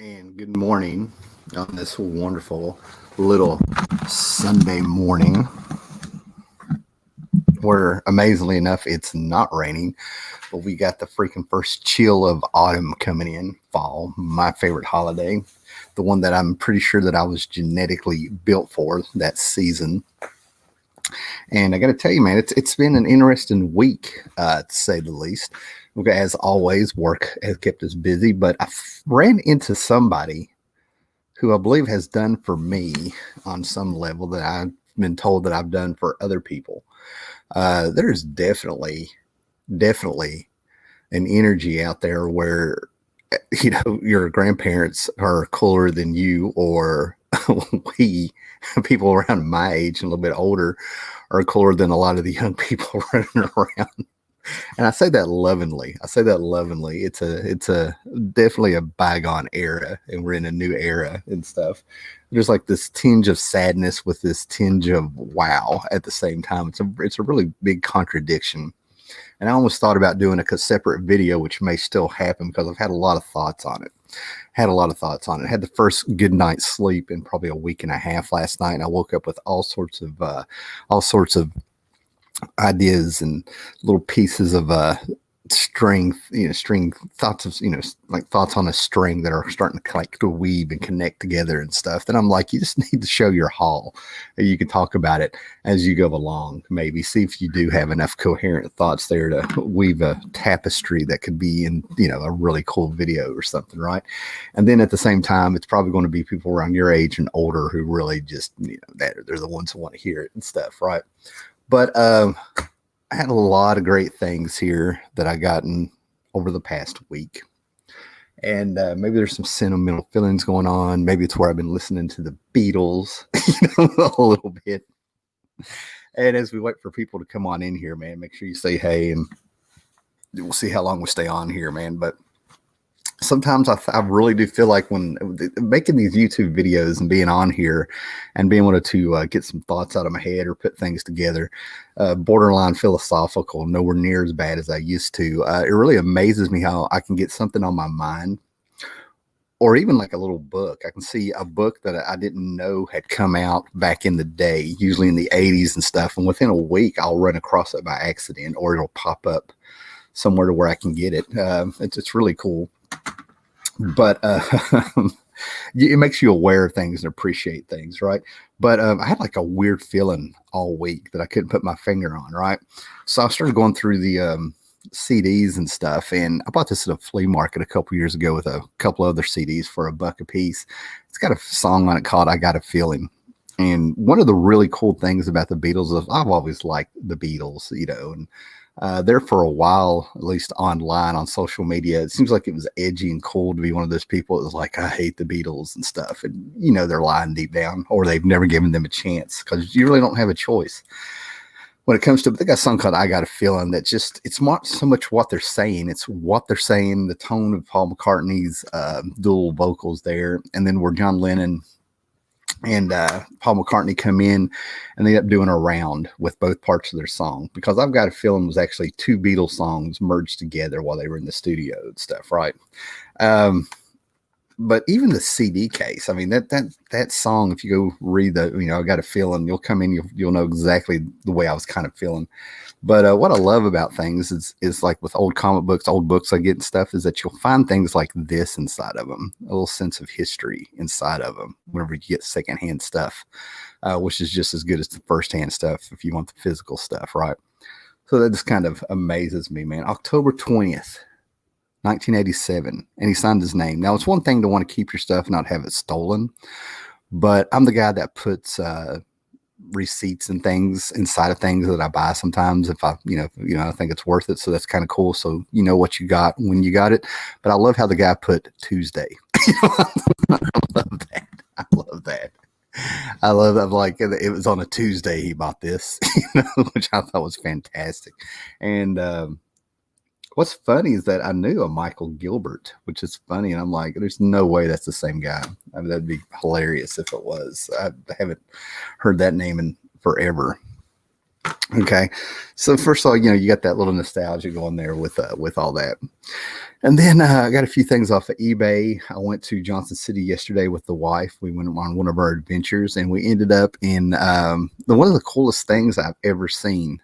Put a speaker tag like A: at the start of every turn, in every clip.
A: And good morning on this wonderful little Sunday morning where amazingly enough it's not raining, but we got the freaking first chill of autumn coming in. Fall, my favorite holiday, the one that I'm pretty sure that I was genetically built for, that season. And I got to tell you, man, it's been an interesting week, to say the least. As always, work has kept us busy, but I ran into somebody who I believe has done for me on some level that I've been told that I've done for other people. There's definitely an energy out there where, your grandparents are cooler than you, or we, people around my age and a little bit older, are cooler than a lot of the young people running around. And I say that lovingly. It's a definitely a bygone era, and we're in a new era and stuff. There's like this tinge of sadness with this tinge of wow at the same time. It's a really big contradiction. And I almost thought about doing a separate video, which may still happen because I've had a lot of thoughts on it. Had the first good night's sleep in probably a week and a half last night, and I woke up with all sorts of ideas and little pieces of string thoughts of, like thoughts on a string that are starting to weave and connect together and stuff. Then I'm like, you just need to show your haul. You can talk about it as you go along. Maybe see if you do have enough coherent thoughts there to weave a tapestry that could be in, a really cool video or something, right? And then at the same time, it's probably going to be people around your age and older who really just, they're the ones who want to hear it and stuff, right? But I had a lot of great things here that I gotten over the past week. And maybe there's some sentimental feelings going on. Maybe it's where I've been listening to the Beatles a little bit. And as we wait for people to come on in here, man, make sure you say hey, and we'll see how long we stay on here, man. But sometimes I really do feel like when making these YouTube videos and being on here and being able to get some thoughts out of my head or put things together, borderline philosophical, nowhere near as bad as I used to. It really amazes me how I can get something on my mind, or even like a little book. I can see a book that I didn't know had come out back in the day, usually in the 80s and stuff. And within a week, I'll run across it by accident, or it'll pop up somewhere to where I can get it. It's really cool. But it makes you aware of things and appreciate things, right? But I had like a weird feeling all week that I couldn't put my finger on, right? So I started going through the CDs and stuff, and I bought this at a flea market a couple years ago with a couple other CDs for $1 a piece. It's got a song on it called "I Got a Feeling." And one of the really cool things about the Beatles is I've always liked the Beatles, and there for a while, at least online on social media, it seems like it was edgy and cool to be one of those people that was like, I hate the Beatles and stuff. And, they're lying deep down, or they've never given them a chance, because you really don't have a choice. When it comes to, they got a song called "I Got a Feeling" that just, it's not so much what they're saying, it's what they're saying, the tone of Paul McCartney's dual vocals there, and then where John Lennon and Paul McCartney come in and they end up doing a round with both parts of their song, because "I've Got a Feeling" was actually two Beatles songs merged together while they were in the studio and stuff, right? But even the CD case, I mean, that song, if you go read the, "I Got a Feeling," you'll come in, you'll know exactly the way I was kind of feeling. But what I love about things is like with old comic books, old books I get and stuff, is that you'll find things like this inside of them, a little sense of history inside of them whenever you get secondhand stuff, which is just as good as the firsthand stuff if you want the physical stuff, right? So that just kind of amazes me, man. October 20th, 1987, and he signed his name. Now, it's one thing to want to keep your stuff and not have it stolen, but I'm the guy that puts receipts and things inside of things that I buy sometimes if I think it's worth it. So that's kind of cool. So you know what you got when you got it. But I love how the guy put Tuesday. I love that. I'm like, it was on a Tuesday he bought this, which I thought was fantastic. And what's funny is that I knew a Michael Gilbert, which is funny. And I'm like, there's no way that's the same guy. I mean, that'd be hilarious if it was. I haven't heard that name in forever. Okay. So first of all, you got that little nostalgia going there with all that. And then I got a few things off of eBay. I went to Johnson City yesterday with the wife. We went on one of our adventures, and we ended up in one of the coolest things I've ever seen.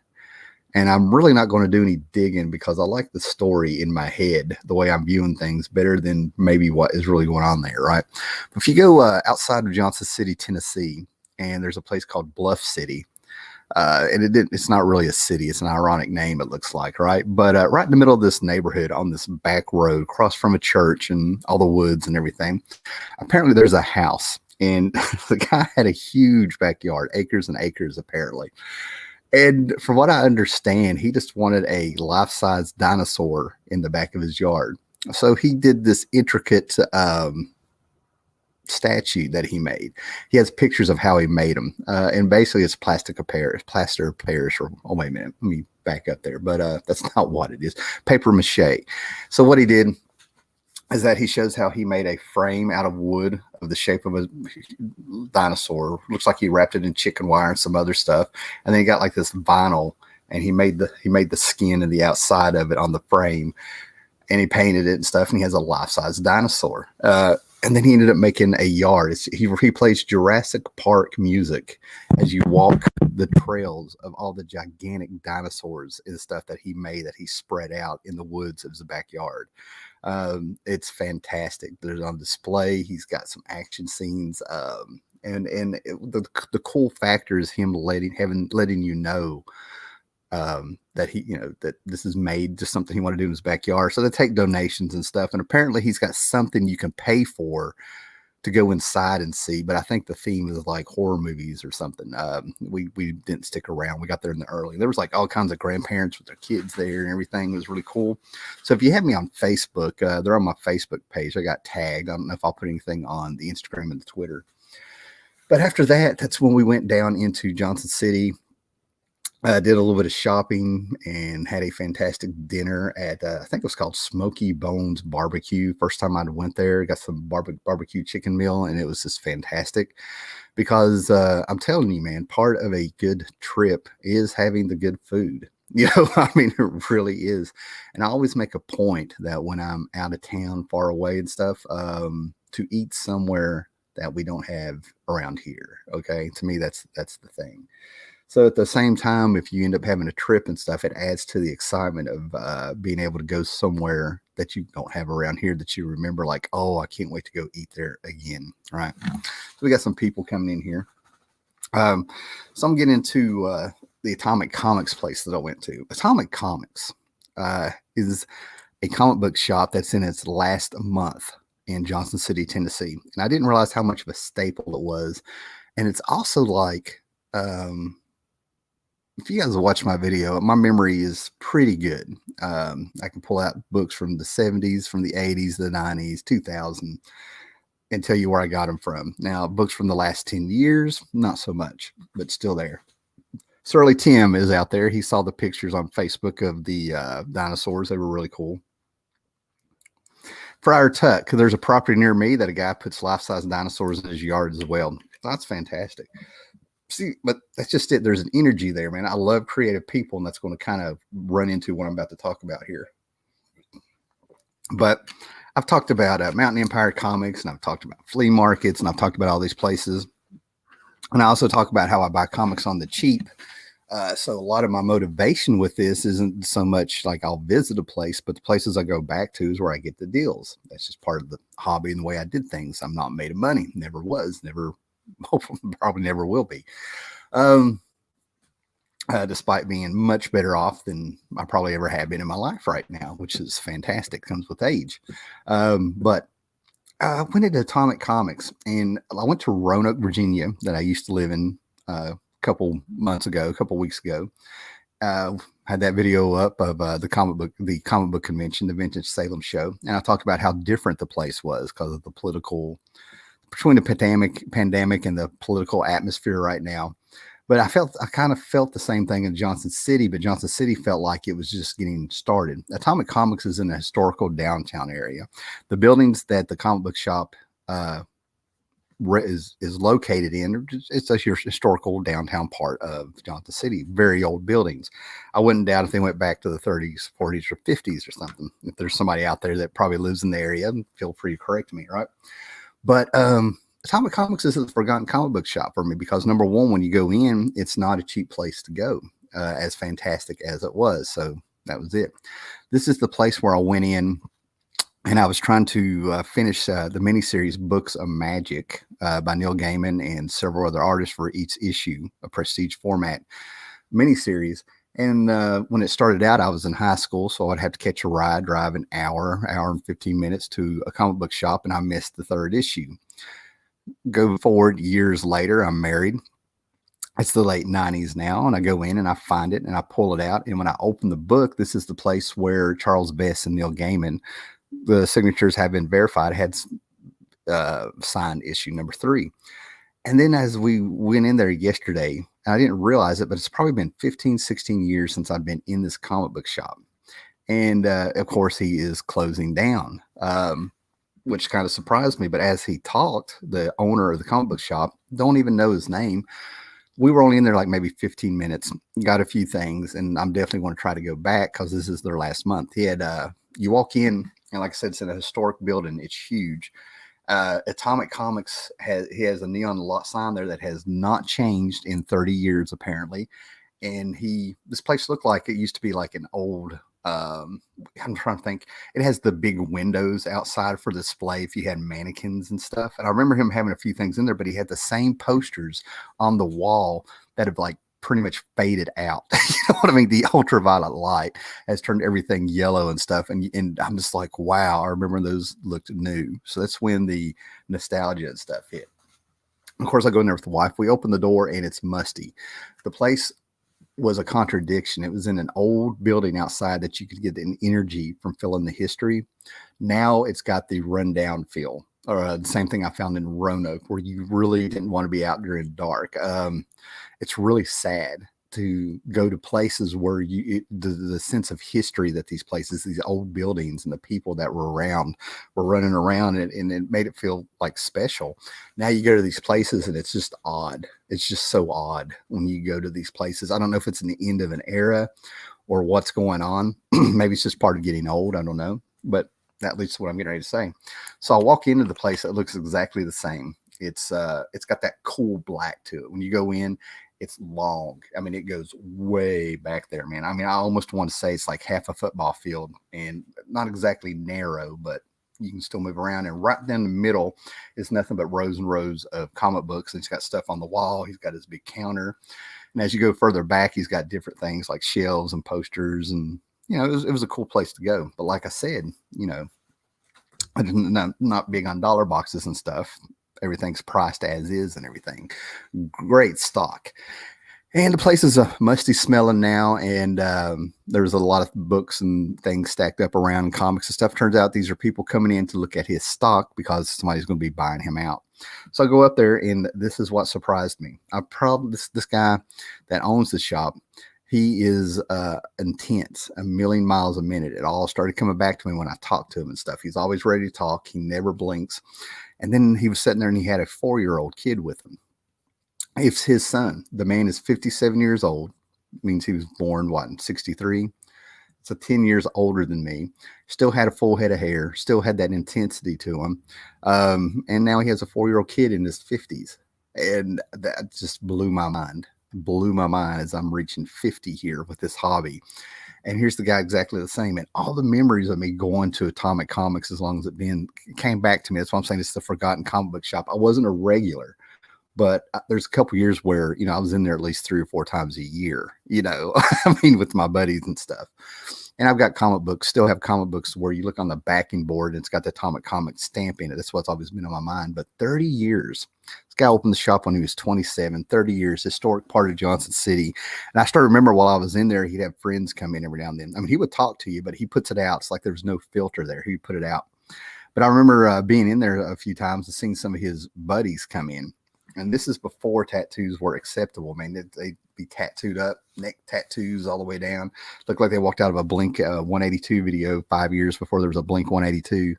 A: And I'm really not going to do any digging because I like the story in my head, the way I'm viewing things better than maybe what is really going on there, right? But if you go outside of Johnson City, Tennessee, and there's a place called Bluff City, and it's not really a city. It's an ironic name, it looks like, right? But right in the middle of this neighborhood on this back road, across from a church and all the woods and everything, apparently there's a house. And the guy had a huge backyard, acres and acres, apparently. And from what I understand, he just wanted a life-size dinosaur in the back of his yard. So he did this intricate statue that he made. He has pictures of how he made them, and basically it's plaster of Paris. Or oh wait a minute, let me back up there. But that's not what it is. Paper mache. So what he did is that he shows how he made a frame out of wood of the shape of a dinosaur. Looks like he wrapped it in chicken wire and some other stuff, and then he got like this vinyl, and he made the skin and the outside of it on the frame, and he painted it and stuff, and he has a life-size dinosaur. And then he ended up making a yard. He plays Jurassic Park music as you walk the trails of all the gigantic dinosaurs and stuff that he made, that he spread out in the woods of his backyard. It's fantastic. There's on display. He's got some action scenes. The cool factor is him letting you know that that this is made just something he wanted to do in his backyard. So they take donations and stuff. And apparently he's got something you can pay for to go inside and see. But I think the theme is like horror movies or something. We didn't stick around. We got there in the early. There was like all kinds of grandparents with their kids there and everything. It was really cool. So if you have me on Facebook, they're on my Facebook page. I got tagged. I don't know if I'll put anything on the Instagram and the Twitter. But after that, that's when we went down into Johnson City. Did a little bit of shopping and had a fantastic dinner at I think it was called Smoky Bones Barbecue. First time I went there, got some barbecue chicken meal, and it was just fantastic. Because I'm telling you, man, part of a good trip is having the good food. I mean, it really is. And I always make a point that when I'm out of town, far away and stuff, to eat somewhere that we don't have around here. Okay, to me, that's the thing. So at the same time, if you end up having a trip and stuff, it adds to the excitement of being able to go somewhere that you don't have around here that you remember, like, oh, I can't wait to go eat there again. Right. So we got some people coming in here. So I'm getting into the Atomik Comics place that I went to. Atomik Comics is a comic book shop that's in its last month in Johnson City, Tennessee. And I didn't realize how much of a staple it was. And it's also like, if you guys watch my video, my memory is pretty good. I can pull out books from the 70s, from the 80s, the 90s, 2000, and tell you where I got them from. Now, books from the last 10 years, not so much, but still there. Surly Tim is out there. He saw the pictures on Facebook of the dinosaurs. They were really cool. Friar Tuck, there's a property near me that a guy puts life-size dinosaurs in his yard as well. That's fantastic. See, but that's just it. There's an energy there, man. I love creative people, and that's going to kind of run into what I'm about to talk about here. But I've talked about Mountain Empire Comics, and I've talked about flea markets, and I've talked about all these places. And I also talk about how I buy comics on the cheap. So a lot of my motivation with this isn't so much like I'll visit a place, but the places I go back to is where I get the deals. That's just part of the hobby and the way I did things. I'm not made of money. Never was. Never. Probably never will be, despite being much better off than I probably ever have been in my life right now, which is fantastic. Comes with age. But I went into Atomik Comics, and I went to Roanoke, Virginia, that I used to live in a couple weeks ago. Had that video up of the comic book convention, the Vintage Salem show, and I talked about how different the place was because of the political. Between the pandemic and the political atmosphere right now. But I kind of felt the same thing in Johnson City, but Johnson City felt like it was just getting started. Atomik Comics is in a historical downtown area. The buildings that the comic book shop is located in. It's a historical downtown part of Johnson City. Very old buildings. I wouldn't doubt if they went back to the 30s, 40s, or 50s or something. If there's somebody out there that probably lives in the area, feel free to correct me, right? But Atomic Comics is a forgotten comic book shop for me because, number one, when you go in, it's not a cheap place to go, as fantastic as it was. So that was it. This is the place where I went in, and I was trying to finish the miniseries Books of Magic by Neil Gaiman and several other artists for each issue, a prestige format miniseries. And when it started out, I was in high school, so I'd have to catch a ride, drive an hour and 15 minutes to a comic book shop, and I missed the third issue. Go forward years later, I'm married. It's the late 90s now, and I go in and I find it and I pull it out. And when I open the book, this is the place where Charles Bess and Neil Gaiman, the signatures have been verified, had signed issue number 3. And then as we went in there yesterday, I didn't realize it, but it's probably been 15, 16 years since I've been in this comic book shop. And of course, he is closing down, which kind of surprised me. But as he talked, the owner of the comic book shop, don't even know his name. We were only in there like maybe 15 minutes, got a few things, and I'm definitely going to try to go back because this is their last month. He had, you walk in, and like I said, it's in a historic building. It's huge. Atomic Comics he has a neon sign there that has not changed in 30 years, apparently. And this place looked like it used to be like an old, I'm trying to think. It has the big windows outside for display if you had mannequins and stuff. And I remember him having a few things in there, but he had the same posters on the wall that have like pretty much faded out. You know what I mean? The ultraviolet light has turned everything yellow and stuff. And I'm just like, wow, I remember those looked new. So that's when the nostalgia and stuff hit. Of course, I go in there with the wife. We open the door and it's musty. The place was a contradiction. It was in an old building outside that you could get an energy from feeling the history. Now it's got the rundown feel, or the same thing I found in Roanoke, where you really didn't want to be out during dark. It's really sad to go to places where the sense of history that these places, these old buildings and the people that were around were running around, and it made it feel like special. Now you go to these places and it's just odd. It's just so odd when you go to these places. I don't know if it's the end of an era or what's going on. Maybe it's just part of getting old. I don't know, but that leads to what I'm getting ready to say. So I walk into the place that looks exactly the same. It's got that cool black to it. When you go in, it's long. I mean, it goes way back there, man. I mean, I almost want to say it's like half a football field, and not exactly narrow, but you can still move around. And right down the middle is nothing but rows and rows of comic books. And he's got stuff on the wall. He's got his big counter. And as you go further back, he's got different things like shelves and posters. And, you know, it was a cool place to go. But like I said, you know, I'm not big on dollar boxes and stuff. Everything's priced as is and everything. Great stock. And the place is musty smelling now. And there's a lot of books and things stacked up around, comics and stuff. Turns out these are people coming in to look at his stock because somebody's going to be buying him out. So I go up there, and this is what surprised me. This guy that owns the shop, he is intense, a million miles a minute. It all started coming back to me when I talked to him and stuff. He's always ready to talk. He never blinks. And then he was sitting there and he had a 4-year-old kid with him. It's his son. The man is 57 years old. Means he was born, in 63? So 10 years older than me. Still had a full head of hair. Still had that intensity to him. And now he has a 4-year-old kid in his 50s. And that just blew my mind. Blew my mind as I'm reaching 50 here with this hobby. And here's the guy exactly the same. And all the memories of me going to Atomic Comics, as long as it came back to me. That's why I'm saying it's the forgotten comic book shop. I wasn't a regular, but there's a couple years where, you know, I was in there at least 3 or 4 times a year, you know, I mean, with my buddies and stuff. And I've got comic books, still have comic books where you look on the backing board and it's got the Atomic Comics stamp in it. That's what's always been on my mind. But 30 years, this guy opened the shop when he was 27, 30 years, historic part of Johnson City. And I started to remember while I was in there, he'd have friends come in every now and then. I mean, he would talk to you, but he puts it out. It's like there was no filter there. He'd put it out. But I remember being in there a few times and seeing some of his buddies come in. And this is before tattoos were acceptable. I mean, they'd be tattooed up, neck tattoos all the way down. Looked like they walked out of a Blink 182 video 5 years before there was a Blink 182.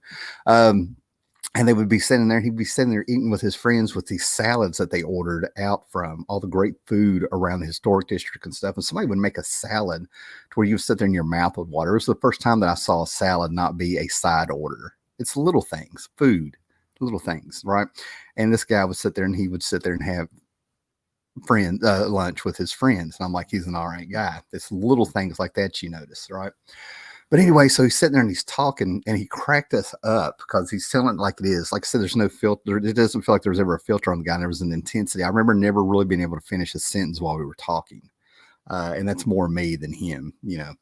A: And they would be sitting there, he'd be sitting there eating with his friends with these salads that they ordered out from all the great food around the historic district and stuff. And somebody would make a salad to where you would sit there and your mouth would water. It was the first time that I saw a salad not be a side order. It's little things, food, little things, right? And this guy would sit there and he would sit there and have lunch with his friends. And I'm like, he's an all right guy. It's little things like that you notice, right? But anyway, so he's sitting there and he's talking and he cracked us up because he's telling it like it is. Like I said, there's no filter. It doesn't feel like there was ever a filter on the guy. There was an intensity. I remember never really being able to finish a sentence while we were talking. And that's more me than him, you know.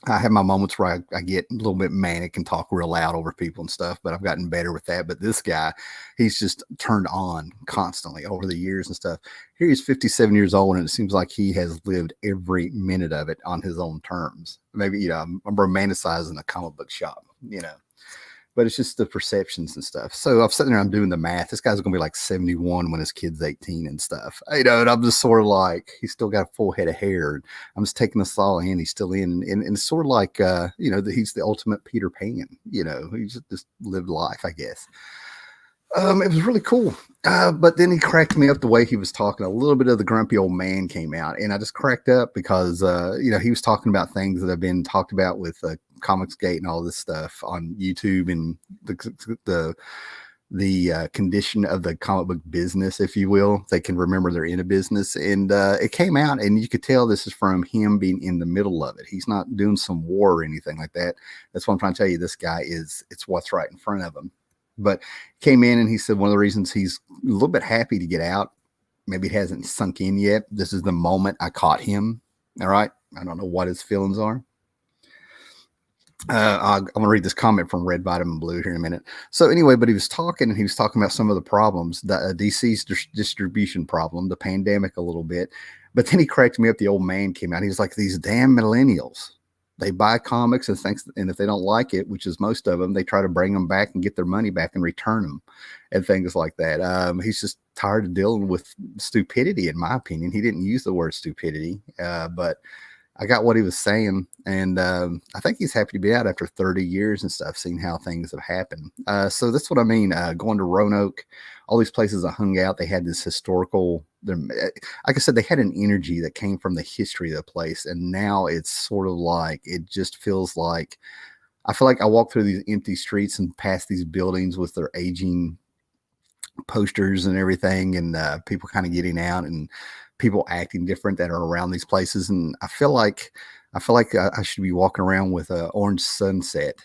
A: I have my moments where I get a little bit manic and talk real loud over people and stuff, but I've gotten better with that. But this guy, he's just turned on constantly over the years and stuff. Here he's 57 years old, and it seems like he has lived every minute of it on his own terms. Maybe, you know, I'm romanticizing a comic book shop, you know, but it's just the perceptions and stuff. So I'm sitting there, I'm doing the math. This guy's going to be like 71 when his kid's 18 and stuff. You know, and I'm just sort of like, he's still got a full head of hair. I'm just taking this all in. He's still in. And it's sort of like, you know, he's the ultimate Peter Pan. You know, he just lived life, I guess. It was really cool. But then he cracked me up the way he was talking. A little bit of the grumpy old man came out, and I just cracked up because, you know, he was talking about things that have been talked about with Comics Gate and all this stuff on YouTube and the condition of the comic book business, if you will. They can remember they're in a business. And it came out, and you could tell this is from him being in the middle of it. He's not doing some war or anything like that. That's what I'm trying to tell you. This guy it's what's right in front of him. But came in and he said one of the reasons he's a little bit happy to get out, maybe it hasn't sunk in yet. This is the moment I caught him. All right. I don't know what his feelings are. I'm going to read this comment from Red Vitamin Blue here in a minute. So anyway, but he was talking about some of the problems, the DC's distribution problem, the pandemic a little bit. But then he cracked me up. The old man came out. He was like, these damn millennials. They buy comics and if they don't like it, which is most of them, they try to bring them back and get their money back and return them and things like that. He's just tired of dealing with stupidity, in my opinion. He didn't use the word stupidity, but I got what he was saying. And I think he's happy to be out after 30 years and stuff, seeing how things have happened. So that's what I mean. Going to Roanoke, all these places I hung out, they had this historical, like I said, they had an energy that came from the history of the place. And now it's sort of like, it just feels like, I feel like I walk through these empty streets and past these buildings with their aging posters and everything, and people kind of getting out and people acting different that are around these places. And I feel like I should be walking around with an orange sunset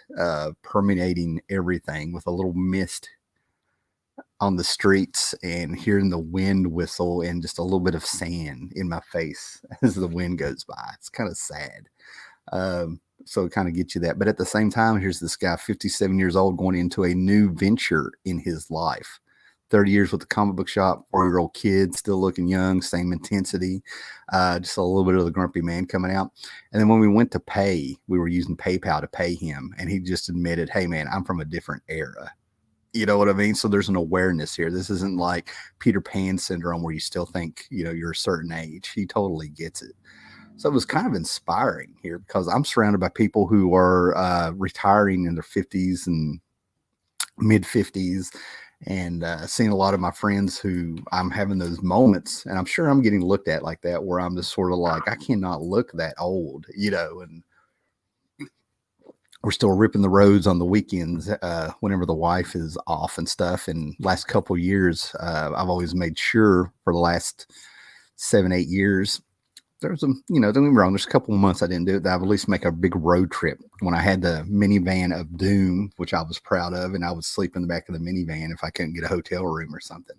A: permeating everything, with a little mist on the streets and hearing the wind whistle and just a little bit of sand in my face as the wind goes by. It's kind of sad. So it kind of gets you that. But at the same time, here's this guy, 57 years old, going into a new venture in his life. 30 years with the comic book shop, 4-year-old kid, still looking young, same intensity, just a little bit of the grumpy man coming out. And then when we went to pay, we were using PayPal to pay him. And he just admitted, hey, man, I'm from a different era. You know what I mean? So there's an awareness here. This isn't like Peter Pan syndrome where you still think, you know, you're a certain age. He totally gets it. So it was kind of inspiring here because I'm surrounded by people who are retiring in their 50s and mid 50s. And seeing a lot of my friends who I'm having those moments, and I'm sure I'm getting looked at like that, where I'm just sort of like, I cannot look that old, you know, and we're still ripping the roads on the weekends whenever the wife is off and stuff. And last couple of years, I've always made sure for the last 7-8 years, there's don't get me wrong, there's a couple of months I didn't do it, that I would at least make a big road trip. When I had the minivan of doom, which I was proud of, and I would sleep in the back of the minivan if I couldn't get a hotel room or something.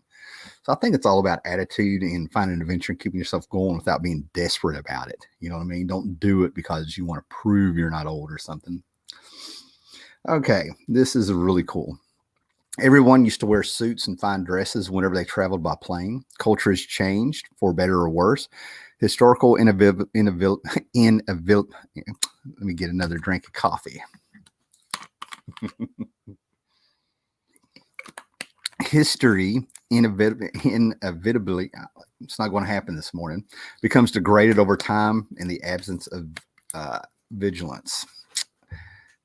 A: So I think it's all about attitude and finding an adventure and keeping yourself going without being desperate about it. You know what I mean? Don't do it because you want to prove you're not old or something. Okay, this is really cool. Everyone used to wear suits and fine dresses whenever they traveled by plane. Culture has changed for better or worse. Historical let me get another drink of coffee. History inevitably, it's not going to happen this morning, becomes degraded over time in the absence of vigilance.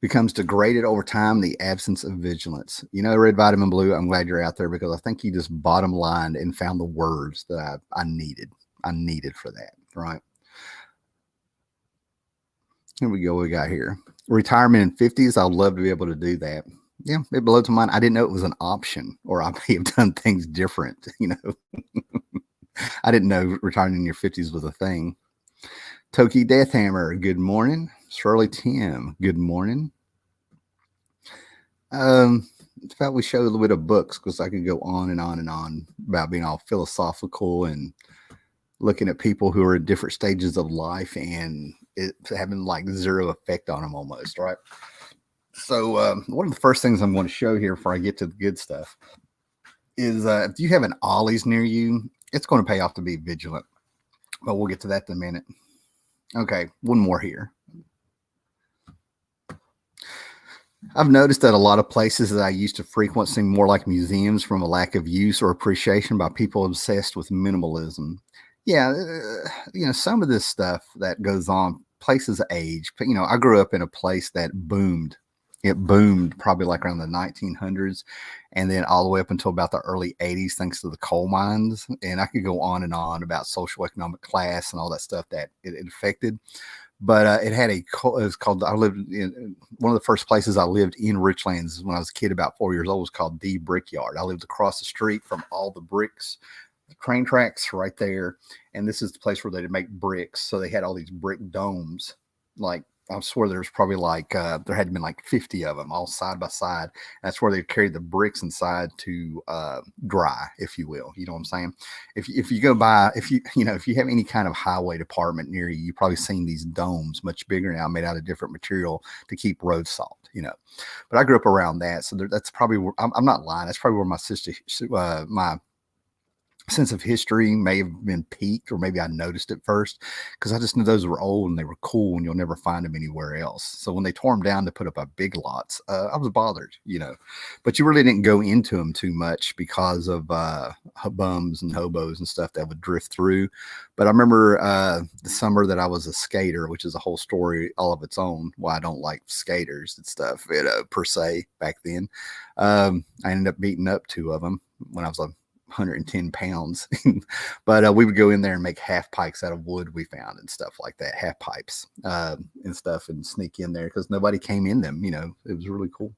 A: becomes degraded over time, the absence of vigilance. You know, Red Vitamin Blue, I'm glad you're out there because I think you just bottom lined and found the words that I needed. I needed for that, right? Here we go. We got here retirement in 50s. I'd love to be able to do that. Yeah, it blows my mind. I didn't know it was an option, or I may have done things different. You know, I didn't know retiring in your 50s was a thing. Toki Deathhammer, good morning. Shirley Tim, good morning. Felt we showed a little bit of books because I could go on and on and on about being all philosophical and looking at people who are at different stages of life and it having like zero effect on them almost, right? So one of the first things I'm going to show here before I get to the good stuff is if you have an Ollies near you, it's going to pay off to be vigilant. But we'll get to that in a minute. Okay, one more here. I've noticed that a lot of places that I used to frequent seem more like museums from a lack of use or appreciation by people obsessed with minimalism. Yeah, you know, some of this stuff that goes on, places age. But, you know, I grew up in a place that boomed. It boomed probably like around the 1900s and then all the way up until about the early 80s, thanks to the coal mines. And I could go on and on about social economic class and all that stuff that it affected. But it had it was called, I lived in one of the first places I lived in Richlands when I was a kid, about 4 years old, was called the Brickyard. I lived across the street from all the bricks, the train tracks right there. And this is the place where they make bricks. So they had all these brick domes. Like, I swear there's probably like, there had been like 50 of them all side by side. That's where they carried the bricks inside to dry, if you will. You know what I'm saying? If you go by, if you have any kind of highway department near you, you've probably seen these domes, much bigger now, made out of different material to keep road salt, you know. But I grew up around that. So that's probably where, I'm not lying. That's probably where my sister, my sense of history may have been peaked, or maybe I noticed it first because I just knew those were old and they were cool and you'll never find them anywhere else. So when they tore them down to put up a big lots, I was bothered, you know, but you really didn't go into them too much because of bums and hobos and stuff that would drift through. But I remember the summer that I was a skater, which is a whole story all of its own, why I don't like skaters and stuff, per se, back then. I ended up beating up two of them when I was 110 pounds. But we would go in there and make half pikes out of wood we found and stuff like that, half pipes and stuff, and sneak in there because nobody came in them. You know, it was really cool.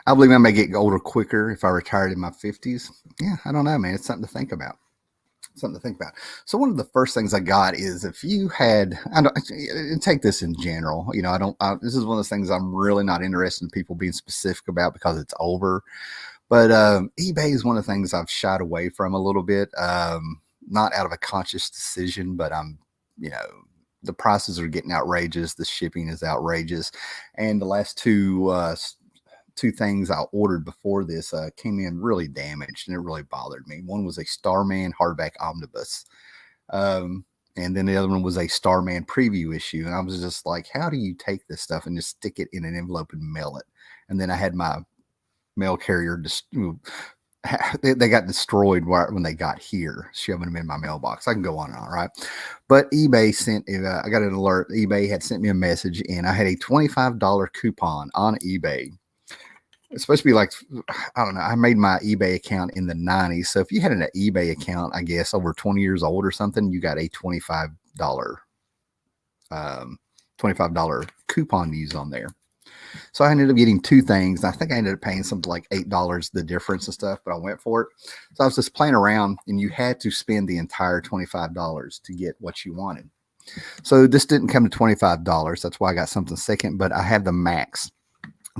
A: I believe I may get older quicker if I retired in my 50s. Yeah, I don't know, man. It's something to think about. So one of the first things I got is if you had, I don't take this in general, you know, this is one of those things I'm really not interested in people being specific about because it's over. But eBay is one of the things I've shied away from a little bit, not out of a conscious decision, but you know, the prices are getting outrageous. The shipping is outrageous. And the last two things I ordered before this came in really damaged, and it really bothered me. One was a Starman hardback omnibus. And then the other one was a Starman preview issue. And I was just like, how do you take this stuff and just stick it in an envelope and mail it? And then I had my mail carrier they got destroyed when they got here, shoving them in my mailbox. I can go on and on, right? But eBay I got an alert. eBay had sent me a message, and I had a $25 coupon on eBay. It's supposed to be like, I don't know. I made my eBay account in the 90s. So if you had an eBay account, I guess over 20 years old or something, you got a $25 coupon to use on there. So I ended up getting two things. I think I ended up paying something like $8, the difference and stuff, but I went for it. So I was just playing around, and you had to spend the entire $25 to get what you wanted. So this didn't come to $25. That's why I got something second, but I had the max.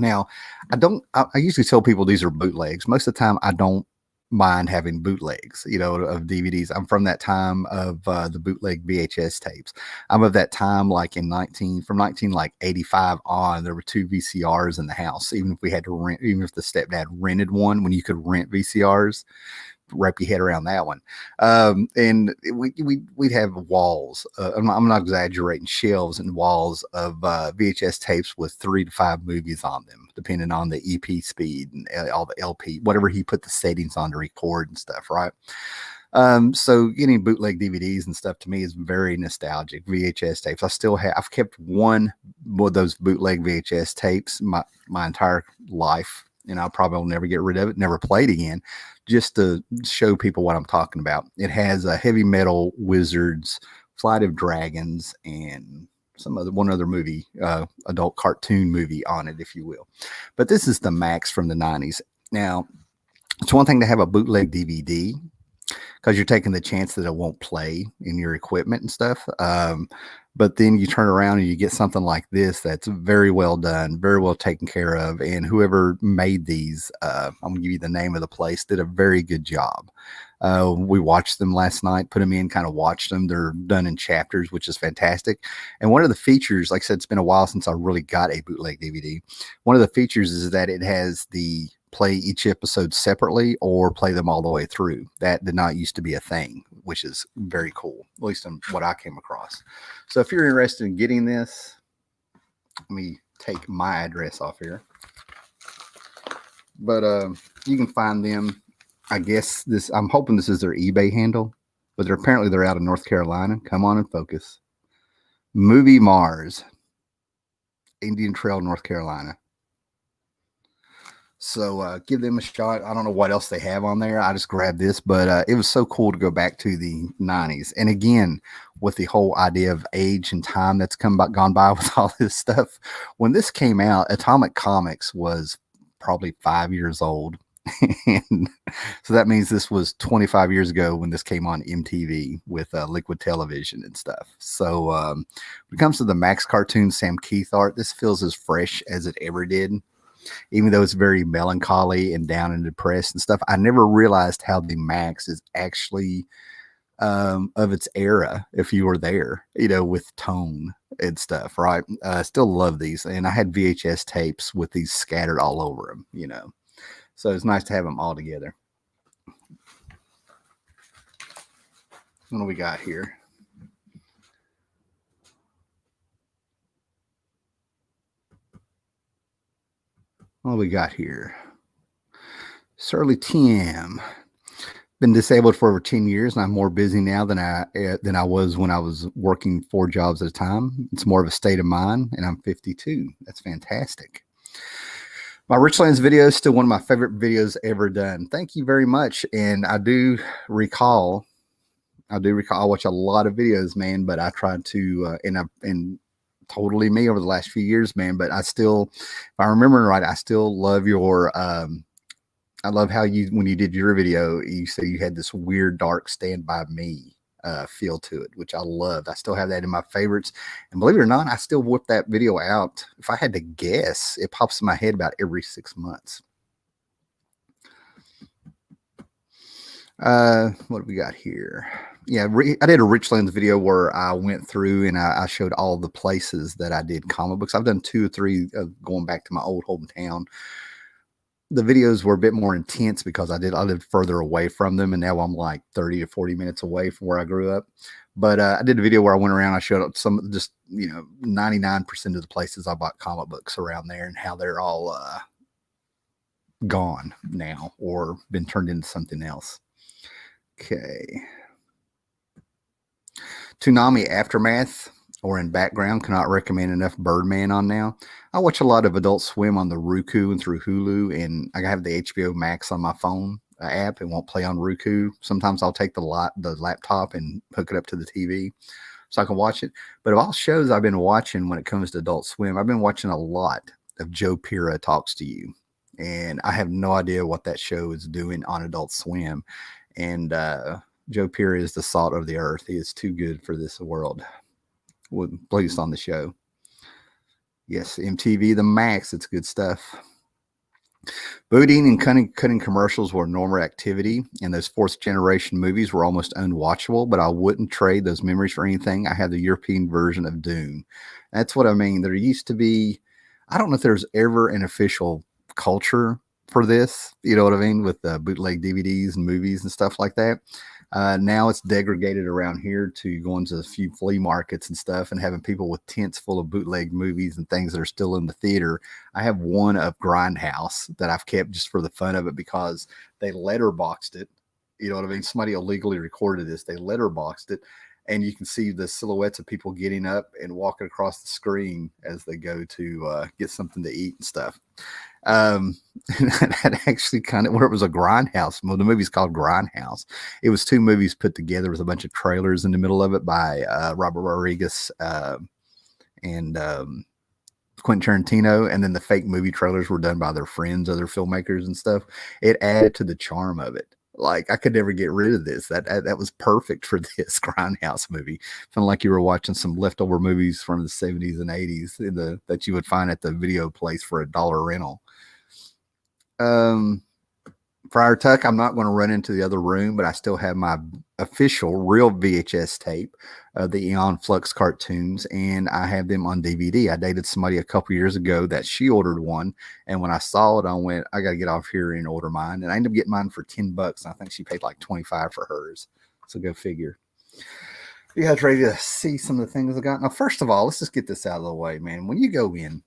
A: Now, I usually tell people these are bootlegs. Most of the time, I don't mind having bootlegs, you know, of DVDs. I'm from that time of the bootleg VHS tapes. I'm of that time, like from 1985 on, there were two VCRs in the house. Even if we had to rent, even if the stepdad rented one, when you could rent VCRs, wrap your head around that one. And we'd have walls. I'm not exaggerating, shelves and walls of VHS tapes with 3 to 5 movies on them, depending on the EP speed and all the LP, whatever he put the settings on to record and stuff, right? So getting bootleg DVDs and stuff to me is very nostalgic. VHS tapes. I've kept one of those bootleg VHS tapes my entire life, and I probably will never get rid of it, never play it again, just to show people what I'm talking about. It has a Heavy Metal Wizards, Flight of Dragons, and one other movie, adult cartoon movie on it, if you will. But this is the Max from the 90s. Now, it's one thing to have a bootleg DVD, because you're taking the chance that it won't play in your equipment and stuff. But then you turn around and you get something like this that's very well done, very well taken care of. And whoever made these, I'm going to give you the name of the place, did a very good job. We watched them last night, put them in, kind of watched them. They're done in chapters, which is fantastic. And one of the features, like I said, it's been a while since I really got a bootleg DVD. One of the features is that it has the play each episode separately or play them all the way through. That did not used to be a thing, which is very cool, at least in what I came across. So if you're interested in getting this, let me take my address off here. But you can find them, I guess I'm hoping this is their eBay handle, but they're out of North Carolina. Come on and focus. Movie Mars, Indian Trail, North Carolina. So give them a shot. I don't know what else they have on there. I just grabbed this, but it was so cool to go back to the 90s. And again, with the whole idea of age and time that's gone by with all this stuff. When this came out, Atomic Comics was probably 5 years old. And so that means this was 25 years ago when this came on MTV with Liquid Television and stuff. So when it comes to the Max cartoon Sam Keith art, this feels as fresh as it ever did. Even though it's very melancholy and down and depressed and stuff, I never realized how the Max is actually of its era, if you were there, with tone and stuff, right? I still love these. And I had VHS tapes with these scattered all over them, So it's nice to have them all together. What do we got here? What do we got here? Surly TM. Been disabled for over 10 years, and I'm more busy now than I was when I was working 4 jobs at a time. It's more of a state of mind, and I'm 52. That's fantastic. My Richlands video is still one of my favorite videos ever done. Thank you very much. And I do recall I watch a lot of videos, man, but I tried to, and totally me over the last few years, man, but I still, if I remember right, I still love your, I love how when you did your video, you said you had this weird, dark Stand By Me feel to it, which I loved. I still have that in my favorites. And believe it or not, I still whip that video out. If I had to guess, it pops in my head about every 6 months. What do we got here? Yeah, I did a Richlands video where I went through and I showed all the places that I did comic books. I've done 2 or 3 going back to my old hometown. The videos were a bit more intense because I lived further away from them, and now I'm like 30 to 40 minutes away from where I grew up. But I did a video where I went around, I showed some, just 99% of the places I bought comic books around there and how they're all gone now or been turned into something else. Okay. Toonami Aftermath or in background, cannot recommend enough. Birdman on now. I watch a lot of Adult Swim on the Roku and through Hulu, and I have the HBO Max on my phone app. It won't play on Roku. Sometimes I'll take the laptop and hook it up to the TV so I can watch it. But of all shows I've been watching when it comes to Adult Swim, I've been watching a lot of Joe Pera Talks to You. And I have no idea what that show is doing on Adult Swim. And Joe Pera is the salt of the earth. He is too good for this world. Placed on the show. Yes, MTV, the Max. It's good stuff. Booting and cutting commercials were normal activity, and those fourth generation movies were almost unwatchable, but I wouldn't trade those memories for anything. I had the European version of Doom. That's what I mean. There used to be, I don't know if there's ever an official culture for this, you know what I mean, with bootleg DVDs and movies and stuff like that. Now it's degraded around here to going to a few flea markets and stuff and having people with tents full of bootleg movies and things that are still in the theater. I have one of Grindhouse that I've kept just for the fun of it because they letterboxed it You know what I mean? Somebody illegally recorded this. They letterboxed it, and you can see the silhouettes of people getting up and walking across the screen as they go to get something to eat and stuff. That actually kind of, where it was a grindhouse. Well, the movie's called Grindhouse. It was two movies put together with a bunch of trailers in the middle of it by Robert Rodriguez and Quentin Tarantino, and then the fake movie trailers were done by their friends, other filmmakers and stuff. It added to the charm of it. Like, I could never get rid of this. That was perfect for this Grindhouse movie. Feeling like you were watching some leftover movies from the 70s and 80s that you would find at the video place for $1 rental. Friar Tuck, I'm not going to run into the other room, but I still have my official real VHS tape of the Eon Flux cartoons, and I have them on DVD. I dated somebody a couple years ago that she ordered one, and when I saw it, I went, I got to get off here and order mine, and I ended up getting mine for $10. I think she paid like $25 for hers, so go figure. You guys ready to see some of the things I got? Now, first of all, let's just get this out of the way, man. When you go in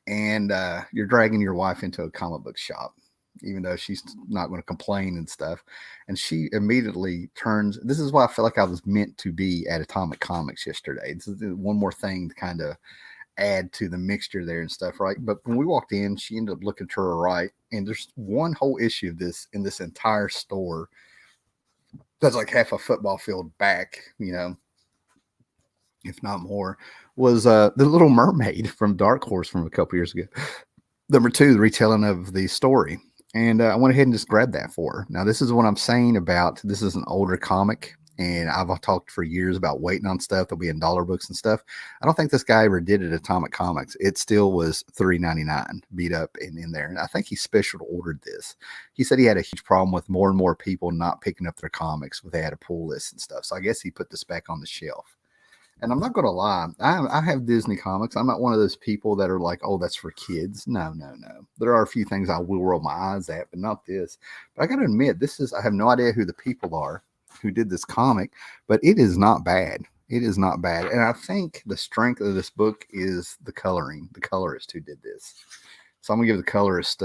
A: and you're dragging your wife into a comic book shop, even though she's not going to complain and stuff, and she immediately turns. This is why I feel like I was meant to be at Atomik Comics yesterday. This is one more thing to kind of add to the mixture there and stuff, right? But when we walked in, she ended up looking to her right, and there's one whole issue of this in this entire store that's like half a football field back, you know, if not more, was the Little Mermaid from Dark Horse from a couple years ago. Number 2, the retelling of the story. And I went ahead and just grabbed that for her. Now, this is what I'm saying about, this is an older comic, and I've talked for years about waiting on stuff that'll be in dollar books and stuff. I don't think this guy ever did it at Atomik Comics. It still was $3.99 beat up and in there. And I think he special ordered this. He said he had a huge problem with more and more people not picking up their comics when they had a pull list and stuff. So I guess he put this back on the shelf. And I'm not going to lie, I have Disney comics. I'm not one of those people that are like, oh, that's for kids. No. There are a few things I will roll my eyes at, but not this. But I got to admit, I have no idea who the people are who did this comic, but it is not bad. It is not bad. And I think the strength of this book is the coloring, the colorist who did this. So I'm going to give the colorist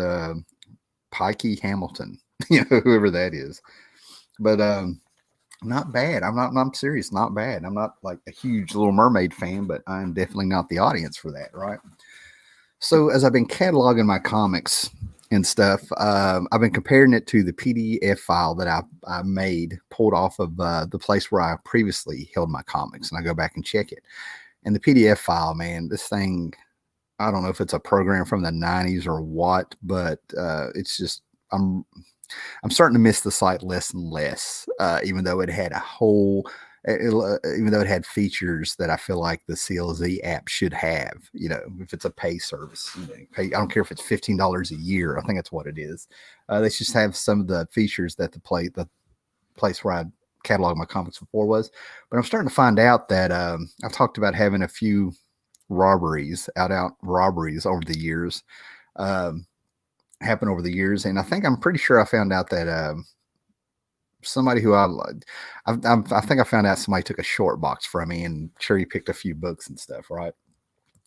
A: Pikey Hamilton, whoever that is. But not bad. I'm serious. Not bad. I'm not like a huge Little Mermaid fan, but I'm definitely not the audience for that, right? So as I've been cataloging my comics and stuff, I've been comparing it to the PDF file that I pulled off of the place where I previously held my comics, and I go back and check it. And the PDF file, man, this thing, I don't know if it's a program from the 90s or what, but it's just, I'm starting to miss the site less and less, even though it had even though it had features that I feel like the CLZ app should have, if it's a pay service. I don't care if it's $15 a year. I think that's what it is. They just have some of the features that the place where I cataloged my comics before was. But I'm starting to find out that I've talked about having a few robberies, out robberies over the years. Happened over the years, and I'm pretty sure I found out that somebody who I think I found out somebody took a short box from me, and sure he picked a few books and stuff, right?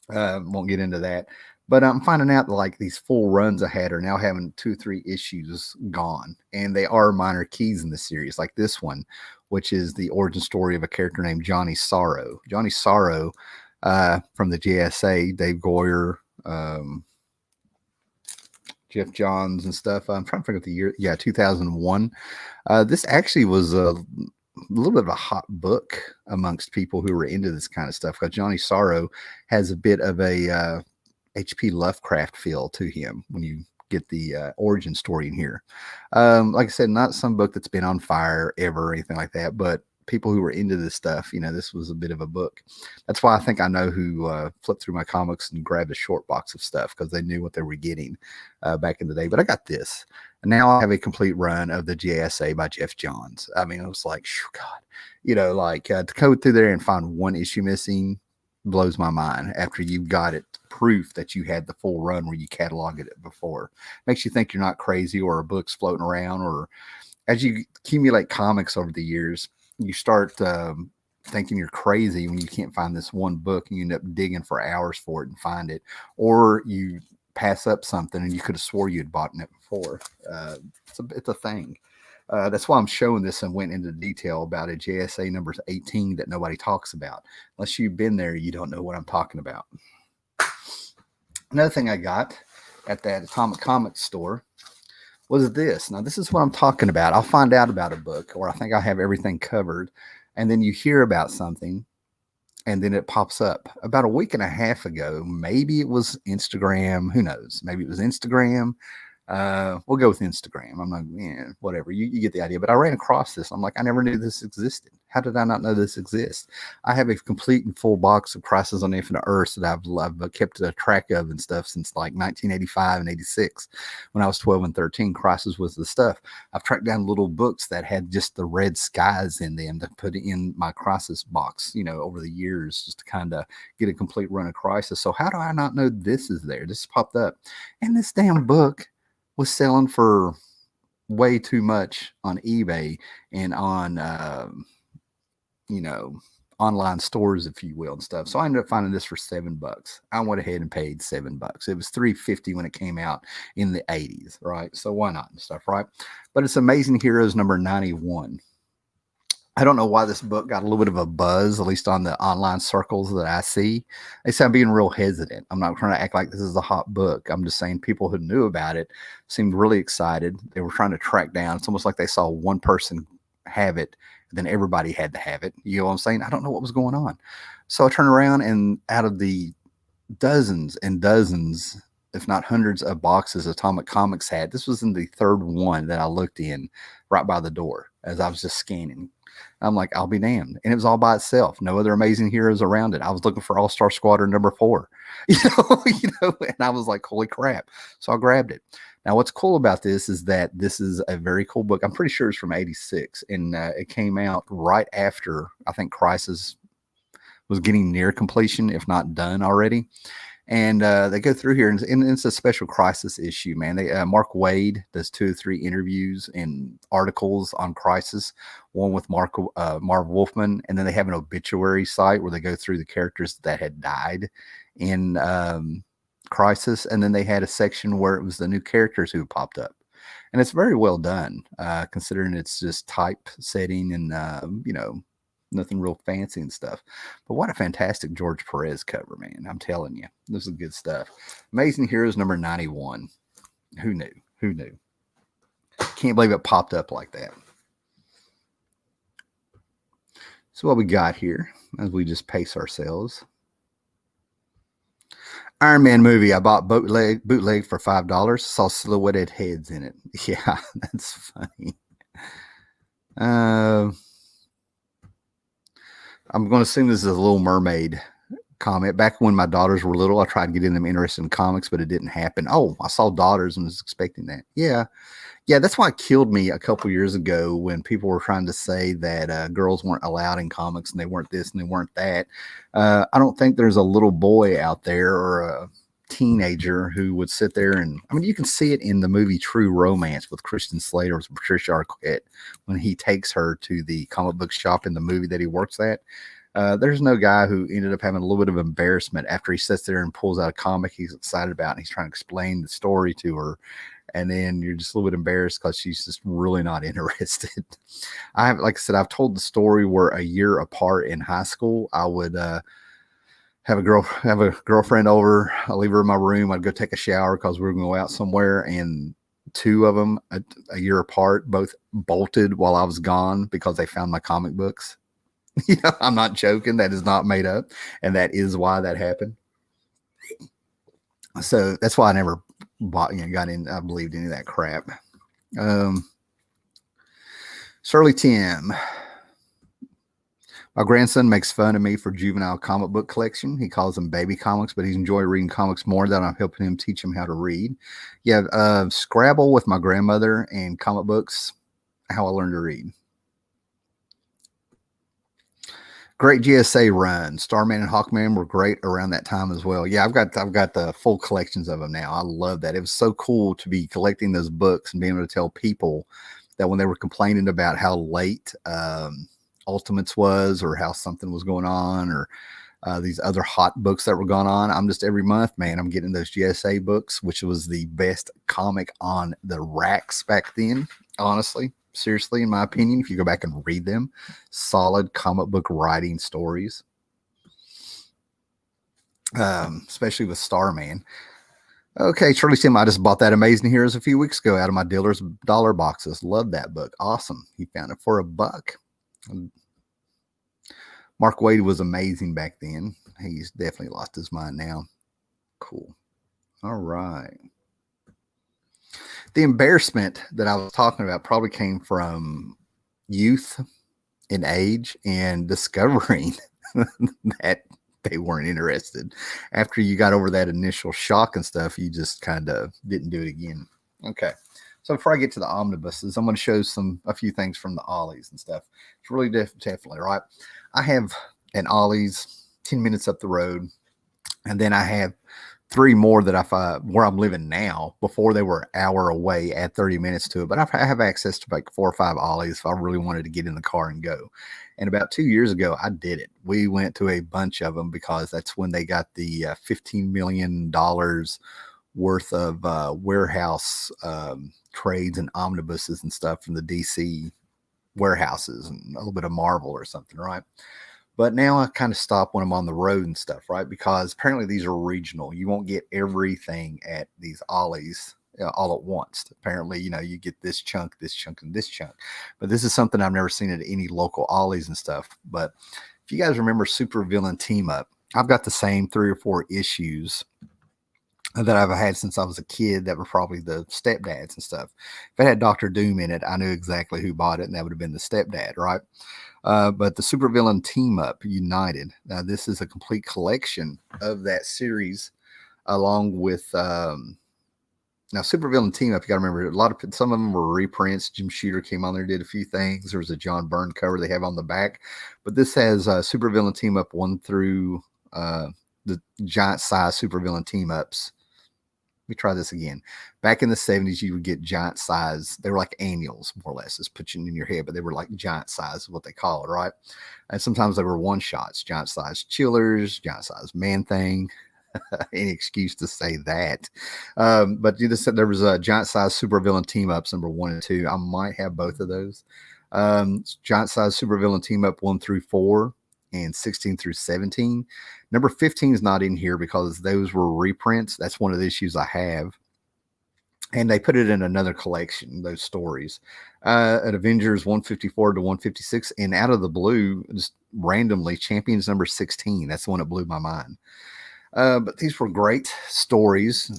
A: Won't get into that, but I'm finding out that like these full runs I had are now having 2-3 issues gone, and they are minor keys in the series, like this one, which is the origin story of a character named Johnny Sorrow. Johnny Sorrow from the JSA, Dave Goyer, Jeff Johns and stuff. I'm trying to figure out the year. Yeah, 2001. This actually was a little bit of a hot book amongst people who were into this kind of stuff, because Johnny Sorrow has a bit of a H.P. Lovecraft feel to him when you get the origin story in here. Like I said, not some book that's been on fire ever or anything like that, but people who were into this stuff, this was a bit of a book. That's why I think I know who flipped through my comics and grabbed a short box of stuff, because they knew what they were getting back in the day. But I got this. And now I have a complete run of the JSA by Jeff Johns. I mean, it was like, God, to go through there and find one issue missing blows my mind after you've got it proof that you had the full run where you cataloged it before. Makes you think you're not crazy, or a book's floating around, or as you accumulate comics over the years, you start thinking you're crazy when you can't find this one book, and you end up digging for hours for it and find it, or you pass up something and you could have swore you'd bought it before. It's a thing. That's why I'm showing this and went into detail about a JSA number 18 that nobody talks about. Unless you've been there, you don't know what I'm talking about. Another thing I got at that Atomic Comics store was this. Now, this is what I'm talking about. I'll find out about a book, or I think I have everything covered, and then you hear about something, and then it pops up. About a week and a half ago, maybe it was Instagram. Who knows? Maybe it was Instagram. We'll go with Instagram. I'm not, whatever. You get the idea. But I ran across this. I'm like, I never knew this existed. How did I not know this exists? I have a complete and full box of Crisis on Infinite Earths that I've kept a track of and stuff since like 1985 and 86. When I was 12 and 13, Crisis was the stuff. I've tracked down little books that had just the red skies in them to put in my Crisis box, over the years, just to kind of get a complete run of Crisis. So how do I not know this is there? This popped up. And this damn book was selling for way too much on eBay and on, online stores, if you will, and stuff. So I ended up finding this for $7. I went ahead and paid $7. It was $3.50 when it came out in the 80s, right? So why not and stuff, right? But it's Amazing Heroes number 91. I don't know why this book got a little bit of a buzz, at least on the online circles that I see. They say I'm being real hesitant. I'm not trying to act like this is a hot book. I'm just saying people who knew about it seemed really excited. They were trying to track down. It's almost like they saw one person have it, and then everybody had to have it. You know what I'm saying? I don't know what was going on. So I turned around, and out of the dozens and dozens, if not hundreds of boxes Atomic Comics had, this was in the third one that I looked in right by the door as I was just scanning. I'm like, I'll be damned. And it was all by itself. No other Amazing Heroes around it. I was looking for All-Star Squadron number 4, and I was like, holy crap. So I grabbed it. Now, what's cool about this is that this is a very cool book. I'm pretty sure it's from 86, and it came out right after, I think, Crisis was getting near completion, if not done already. And they go through here, and it's a special Crisis issue, man. They Mark Waid does 2 or 3 interviews and articles on Crisis, one with Marv Wolfman, and then they have an obituary site where they go through the characters that had died in Crisis, and then they had a section where it was the new characters who popped up. And it's very well done, considering it's just typesetting and, nothing real fancy and stuff. But what a fantastic George Perez cover, man. I'm telling you, this is good stuff. Amazing Heroes number 91. Who knew? Who knew? Can't believe it popped up like that. So what we got here, as we just pace ourselves. Iron Man movie. I bought bootleg for $5. Saw silhouetted heads in it. Yeah, that's funny. I'm going to assume this is a Little Mermaid comment. Back when my daughters were little, I tried getting them interested in comics, but it didn't happen. Oh, I saw daughters and was expecting that. Yeah, that's why it killed me a couple years ago when people were trying to say that girls weren't allowed in comics and they weren't this and they weren't that. I don't think there's a little boy out there or a teenager who would sit there and, you can see it in the movie True Romance with Christian Slater with Patricia Arquette when he takes her to the comic book shop in the movie that he works at. There's no guy who ended up having a little bit of embarrassment after he sits there and pulls out a comic he's excited about and he's trying to explain the story to her. And then you're just a little bit embarrassed because she's just really not interested. Like I said, I've told the story where a year apart in high school, I would have a girlfriend over. I'll leave her in my room. I'd go take a shower because we were going to go out somewhere. And 2 of them, a year apart, both bolted while I was gone because they found my comic books. I'm not joking. That is not made up. And that is why that happened. So that's why I never I believed any of that crap. Shirley Tim. My grandson makes fun of me for juvenile comic book collection. He calls them baby comics, but he's enjoying reading comics more than I'm helping him teach him how to read. Yeah, Scrabble with my grandmother and comic books, how I learned to read. Great GSA run. Starman and Hawkman were great around that time as well. Yeah, I've got the full collections of them now. I love that. It was so cool to be collecting those books and being able to tell people that when they were complaining about how late Ultimates was or how something was going on or these other hot books that were going on. I'm just every month, man, I'm getting those GSA books, which was the best comic on the racks back then, honestly. Seriously, in my opinion, if you go back and read them, solid comic book writing stories, especially with Starman. Okay, Shirley Sim, I just bought that Amazing Heroes a few weeks ago out of my dealer's dollar boxes. Love that book. Awesome. He found it for $1. Mark Waid was amazing back then. He's definitely lost his mind now. Cool. All right. The embarrassment that I was talking about probably came from youth and age and discovering that they weren't interested. After you got over that initial shock and stuff, you just kind of didn't do it again. Okay. So before I get to the omnibuses, I'm going to show a few things from the Ollies and stuff. It's really definitely right. I have an Ollies 10 minutes up the road, and then I have 3 more that where I'm living now. Before they were an hour away, add 30 minutes to it. But I have access to like 4 or 5 Ollies if I really wanted to get in the car and go. And about 2 years ago, I did it. We went to a bunch of them because that's when they got the $15 million worth of warehouse trades and omnibuses and stuff from the DC warehouses and a little bit of Marvel or something, right? But now I kind of stop when I'm on the road and stuff, right? Because apparently these are regional. You won't get everything at these Ollies all at once. Apparently, you get this chunk, and this chunk. But this is something I've never seen at any local Ollies and stuff. But if you guys remember Super Villain Team Up, I've got the same 3 or 4 issues that I've had since I was a kid that were probably the stepdads and stuff. If it had Dr. Doom in it, I knew exactly who bought it, and that would have been the stepdad, right? But the Supervillain Team Up United. Now, this is a complete collection of that series, along with now Supervillain Team Up. You got to remember, some of them were reprints. Jim Shooter came on there, did a few things. There was a John Byrne cover they have on the back, but this has Supervillain Team Up 1 through the giant size Supervillain Team Ups. Let me try this again. Back in the 70s, you would get giant size. They were like annuals, more or less. It's putting in your head, but they were like giant size, what they call it, right? And sometimes they were one shots, giant size chillers, giant size man thing. Any excuse to say that. But you just said there was a giant size Supervillain Team Ups number 1 and 2. I might have both of those. Giant size Supervillain Team Up 1 through 4 and 16 through 17. Number 15 is not in here because those were reprints. That's one of the issues I have. And they put it in another collection, those stories. At Avengers 154 to 156. And out of the blue, just randomly, Champions number 16. That's the one that blew my mind. But these were great stories.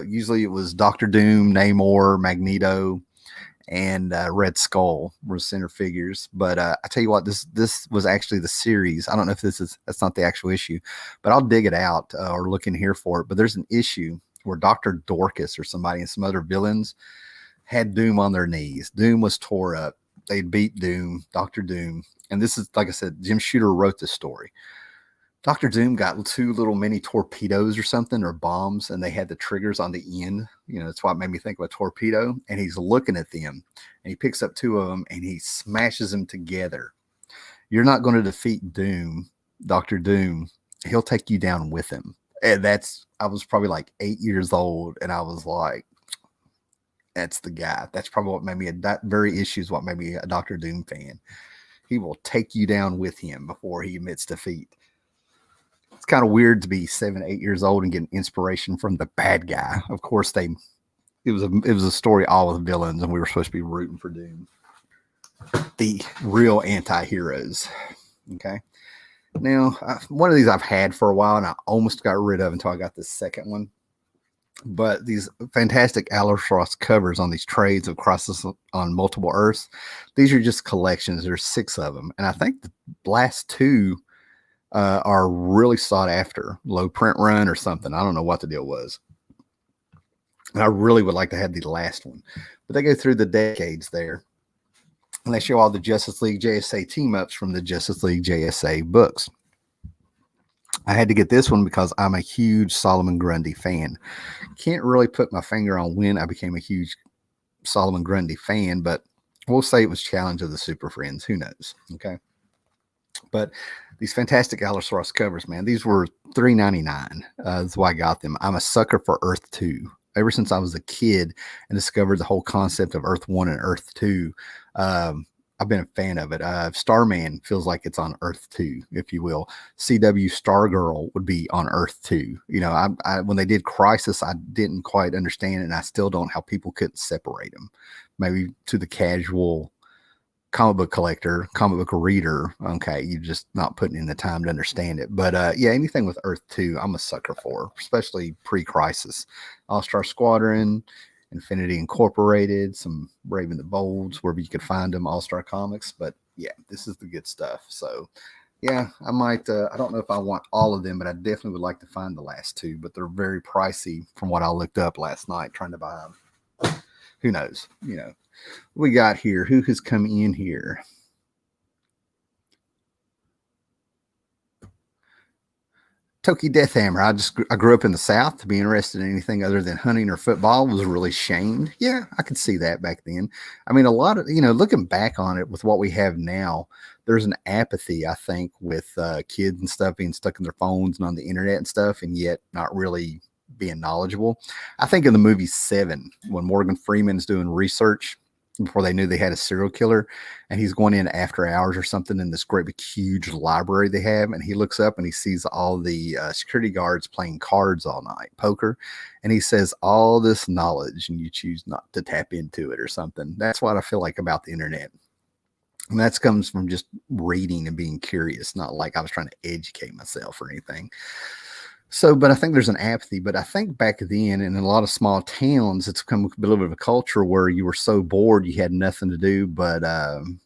A: Usually it was Dr. Doom, Namor, Magneto, and Red Skull were center figures. But I tell you what, this was actually the series. I don't know if that's not the actual issue, but I'll dig it out or look in here for it. But there's an issue where Dr. Dorcas or somebody and some other villains had Doom on their knees. Doom was tore up. They'd beat Doom, Dr. Doom. And this is, like I said, Jim Shooter wrote this story. Dr. Doom got 2 little mini torpedoes or something, or bombs, and they had the triggers on the end. That's why it made me think of a torpedo. And he's looking at them, and he picks up 2 of them, and he smashes them together. You're not going to defeat Doom, Dr. Doom. He'll take you down with him. And I was probably like 8 years old, and I was like, that's the guy. That's probably what made me, that very issue is what made me a Dr. Doom fan. He will take you down with him before he admits defeat. It's kind of weird to be 7, 8 years old and getting inspiration from the bad guy. Of course, it was a story all with villains, and we were supposed to be rooting for Doom, the real anti-heroes. Okay. Now, one of these I've had for a while, and I almost got rid of until I got the second one. But these fantastic Albatross covers on these trades of Crosses on Multiple Earths, these are just collections. There's 6 of them, and I think the last 2 are really sought after. Low print run or something. I don't know what the deal was. And I really would like to have the last one. But they go through the decades there. And they show all the Justice League JSA team-ups from the Justice League JSA books. I had to get this one because I'm a huge Solomon Grundy fan. Can't really put my finger on when I became a huge Solomon Grundy fan, but we'll say it was Challenge of the Super Friends. Who knows? Okay. But these fantastic Albatross covers, man, these were $3.99. That's why I got them. I'm a sucker for Earth 2. Ever since I was a kid and discovered the whole concept of Earth 1 and Earth 2, I've been a fan of it. Starman feels like it's on Earth 2, if you will. CW Stargirl would be on Earth 2. You know, when they did Crisis, I didn't quite understand it, and I still don't how people couldn't separate them. Maybe to the casual comic book collector, comic book reader, okay, you're just not putting in the time to understand it. But yeah, anything with Earth 2, I'm a sucker for, especially pre-Crisis. All-Star Squadron, Infinity Incorporated, some Raven the Bolds, wherever you could find them, All-Star Comics. But yeah, this is the good stuff. So yeah, I might, I don't know if I want all of them, but I definitely would like to find the last two, but they're very pricey from what I looked up last night trying to buy them. Who knows, you know. We got here. Who has come in here? Toki Deathhammer. I grew up in the South. To be interested in anything other than hunting or football was really shamed. Yeah, I could see that back then. I mean, a lot of, you know, looking back on it with what we have now, there's an apathy, I think, with kids and stuff being stuck in their phones and on the internet and stuff, and yet not really being knowledgeable. I think in the movie Seven, when Morgan Freeman's doing research before they knew they had a serial killer, and he's going in after hours or something in this great big huge library they have, and he looks up and he sees all the security guards playing cards all night, poker, and he says, all this knowledge and you choose not to tap into it or something. That's what I feel like about the internet. And that comes from just reading and being curious, not like I was trying to educate myself or anything. So, but I think there's an apathy. But I think back then, in a lot of small towns, it's become a little bit of a culture where you were so bored you had nothing to do but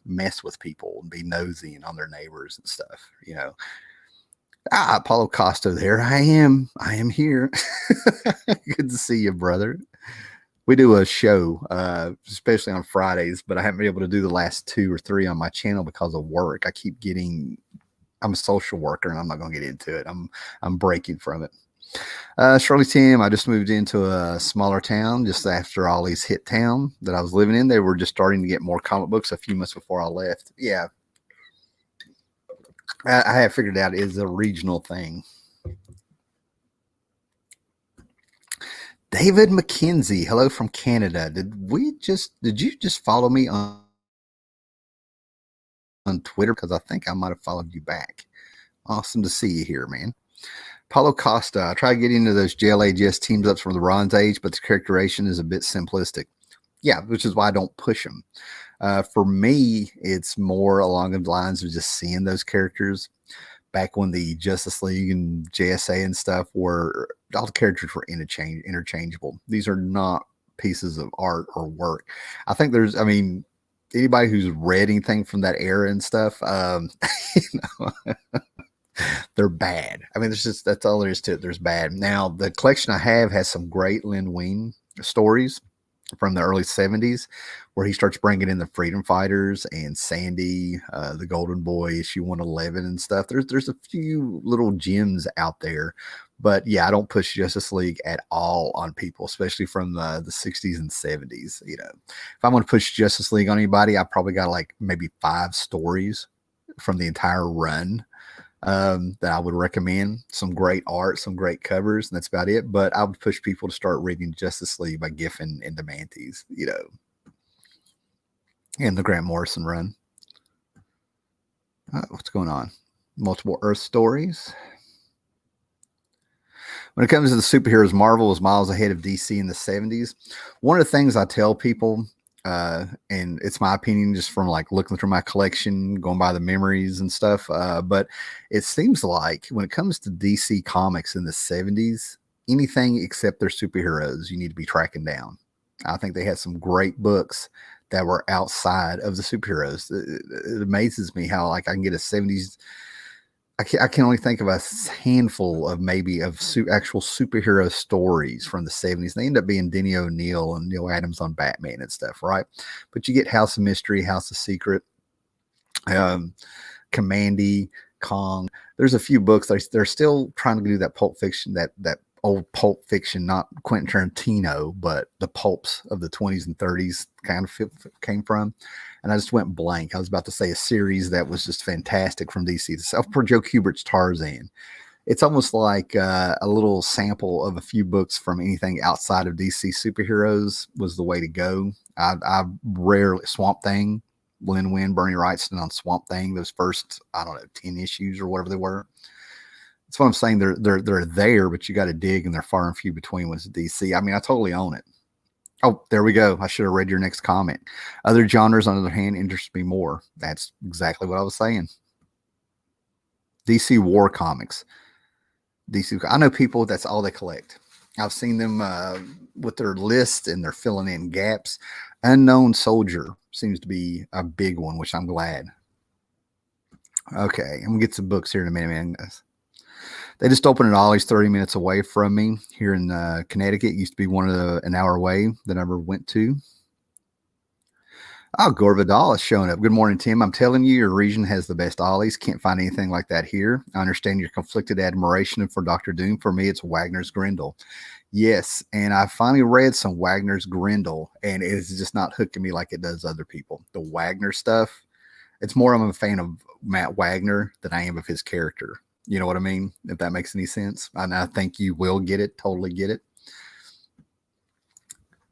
A: mess with people and be nosy and on their neighbors and stuff. You know, Paulo Costa there. I am here. Good to see you, brother. We do a show, especially on Fridays, but I haven't been able to do the last 2 or 3 on my channel because of work. I keep getting. I'm a social worker, and I'm not going to get into it. I'm breaking from it. Shirley Tim, I just moved into a smaller town just after Ollie's hit town that I was living in. They were just starting to get more comic books a few months before I left. Yeah, I have figured out it is a regional thing. David McKenzie, hello from Canada. Did you just follow me on Twitter? Because I think I might have followed you back. Awesome to see you here, man. Paulo Costa, I try getting into those JLAGS teams ups from the Bronze Age, but the characterization is a bit simplistic. Yeah, which is why I don't push them. For me, it's more along the lines of just seeing those characters. Back when the Justice League and JSA and stuff were, all the characters were interchangeable. These are not pieces of art or work. I think there's, I mean, anybody who's read anything from that era and stuff, you know, they're bad. I mean, that's all there is to it. There's bad. Now, the collection I have has some great Len Wein stories from the early 70s where he starts bringing in the Freedom Fighters and Sandy, the Golden Boy, issue 111 and stuff. There's a few little gems out there, but yeah, I don't push Justice League at all on people, especially from the 60s and 70s. You know, if I'm going to push Justice League on anybody, I probably got like maybe 5 stories from the entire run that I would recommend. Some great art, some great covers, and that's about it. But I would push people to start reading Justice League by Giffen and DeMantis, you know, and the Grant Morrison run. What's going on? Multiple Earth stories. When it comes to the superheroes, Marvel was miles ahead of DC in the 70s. One of the things I tell people, and it's my opinion just from like looking through my collection, going by the memories and stuff, but it seems like when it comes to DC Comics in the 70s, anything except their superheroes you need to be tracking down. I think they had some great books that were outside of the superheroes. It amazes me how like I can get a 70s. I can only think of a handful of maybe of actual superhero stories from the 70s. They end up being Denny O'Neil and Neil Adams on Batman and stuff, right? But you get House of Mystery, House of Secret, Commandy, Kong. There's a few books. They're still trying to do that Pulp Fiction, that old Pulp Fiction, not Quentin Tarantino, but the pulps of the 20s and 30s kind of came from. And I just went blank. I was about to say a series that was just fantastic from DC. For Joe Kubert's Tarzan. It's almost like a little sample of a few books from anything outside of DC superheroes was the way to go. I rarely, Swamp Thing, Lin Wynn, Bernie Wrightson on Swamp Thing, those first, I don't know, 10 issues or whatever they were. That's what I'm saying. They're there, but you got to dig, and they're far and few between when it's DC. I mean, I totally own it. Oh, there we go. I should have read your next comment. Other genres, on the other hand, interest me more. That's exactly what I was saying. DC War Comics. DC. I know people, that's all they collect. I've seen them with their list, and they're filling in gaps. Unknown Soldier seems to be a big one, which I'm glad. Okay, I'm going to get some books here in a minute, man. They just opened at Ollie's 30 minutes away from me here in Connecticut. It used to be an hour away that I ever went to. Oh, Gore Vidal is showing up. Good morning, Tim. I'm telling you, your region has the best Ollies. Can't find anything like that here. I understand your conflicted admiration for Dr. Doom. For me, it's Wagner's Grendel. Yes, and I finally read some Wagner's Grendel, and it's just not hooking me like it does other people. The Wagner stuff, it's more I'm a fan of Matt Wagner than I am of his character. You know what I mean? If that makes any sense. And I think you will get it, totally get it.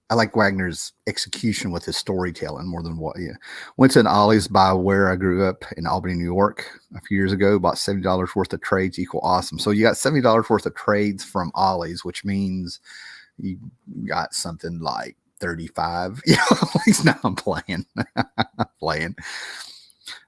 A: I like Wagner's execution with his storytelling more than what. Yeah. Went to an Ollie's by where I grew up in Albany, New York a few years ago. Bought $70 worth of trades equal awesome. So you got $70 worth of trades from Ollie's, which means you got something like 35. Yeah, at least now I'm playing. Playing.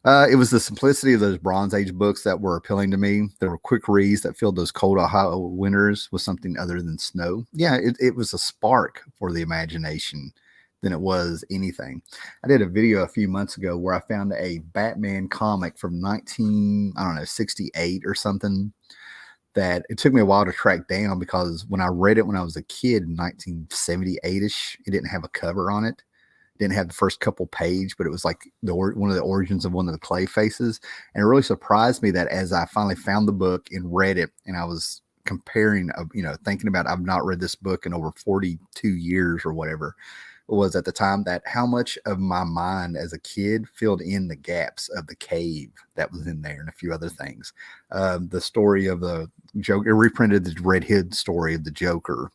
A: It was the simplicity of those Bronze Age books that were appealing to me. There were quick reads that filled those cold Ohio winters with something other than snow. Yeah, it was a spark for the imagination than it was anything. I did a video a few months ago where I found a Batman comic from 68 or something that it took me a while to track down, because when I read it when I was a kid in 1978-ish, it didn't have a cover on it. Didn't have the first couple page, but it was like one of the origins of one of the clay faces. And it really surprised me that as I finally found the book and read it, and I was comparing, thinking about, I've not read this book in over 42 years or whatever it was at the time, that how much of my mind as a kid filled in the gaps of the cave that was in there and a few other things. The story of the Joker, it reprinted the Red Hood story of the Joker,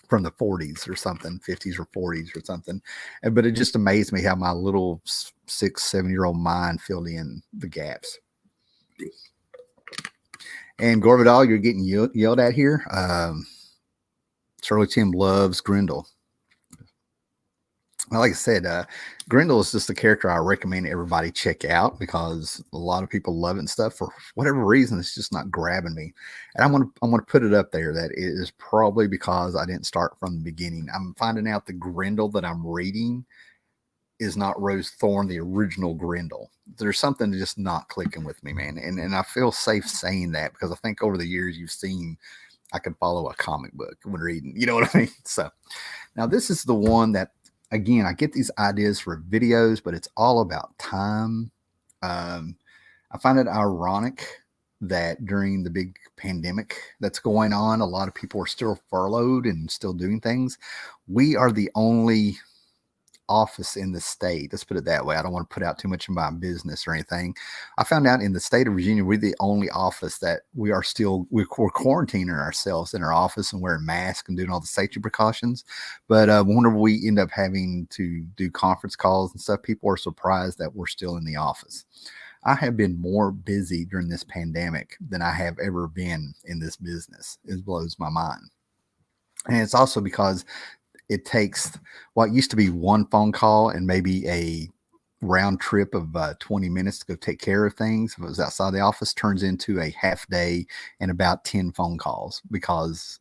A: from the 40s or something, 50s or 40s or something. But it just amazed me how my little 6-7-year-old mind filled in the gaps. And Gore Vidal, you're getting yelled at here. Shirley Tim loves Grendel. Well, like I said, Grendel is just a character I recommend everybody check out, because a lot of people love it and stuff. For whatever reason, it's just not grabbing me. And I'm gonna put it up there that it is probably because I didn't start from the beginning. I'm finding out the Grendel that I'm reading is not Rose Thorn, the original Grendel. There's something just not clicking with me, man. And I feel safe saying that, because I think over the years you've seen I can follow a comic book when reading. You know what I mean? So now this is the one that, again, I get these ideas for videos, but it's all about time. I find it ironic that during the big pandemic that's going on, a lot of people are still furloughed and still doing things. We are the only office in the state. Let's put it that way. I don't want to put out too much of my business or anything. I found out in the state of Virginia, we're the only office that we're quarantining ourselves in our office and wearing masks and doing all the safety precautions. But whenever we end up having to do conference calls and stuff, people are surprised that we're still in the office. I have been more busy during this pandemic than I have ever been in this business. It blows my mind. And it's also because it takes what used to be one phone call and maybe a round trip of 20 minutes to go take care of things. If it was outside the office, turns into a half day and about 10 phone calls because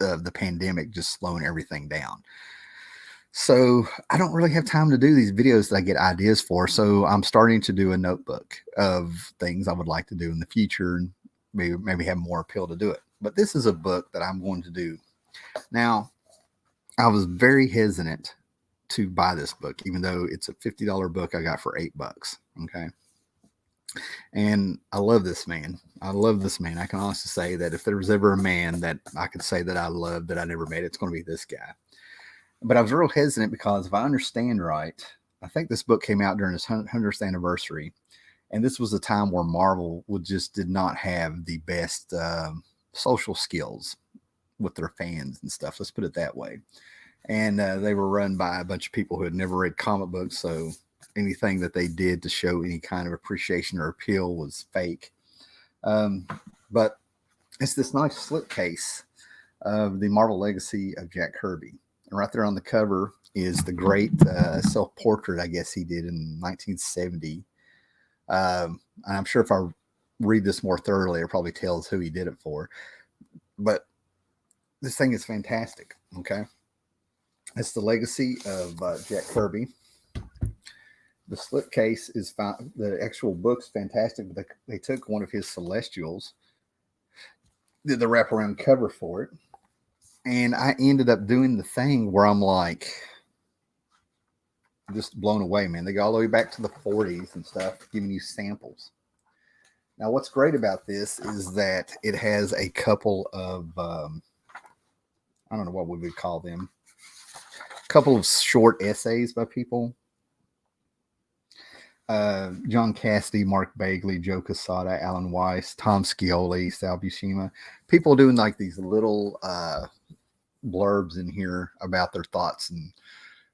A: of the pandemic just slowing everything down. So I don't really have time to do these videos that I get ideas for. So I'm starting to do a notebook of things I would like to do in the future, and maybe have more appeal to do it. But this is a book that I'm going to do. Now, I was very hesitant to buy this book, even though it's a $50 book I got for $8. Okay. And I love this man. I love this man. I can honestly say that if there was ever a man that I could say that I love that I never met, it's going to be this guy. But I was real hesitant because if I understand right, I think this book came out during his 100th anniversary. And this was a time where Marvel did not have the best social skills with their fans and stuff. Let's put it that way. And they were run by a bunch of people who had never read comic books. So anything that they did to show any kind of appreciation or appeal was fake. But it's this nice slipcase of the Marvel Legacy of Jack Kirby. And right there on the cover is the great self portrait, I guess he did in 1970. And I'm sure if I read this more thoroughly, it probably tells who he did it for. But this thing is fantastic. Okay. It's the Legacy of Jack Kirby. The slipcase is fine. The actual book's fantastic, but they took one of his Celestials, did the wraparound cover for it. And I ended up doing the thing where I'm like, just blown away, man. They go all the way back to the 40s and stuff, giving you samples. Now, what's great about this is that it has a couple of, I don't know what we would call them, a couple of short essays by people. John Cassidy, Mark Bagley, Joe Quesada, Alan Weiss, Tom Scioli, Sal Buscema. People doing like these little blurbs in here about their thoughts and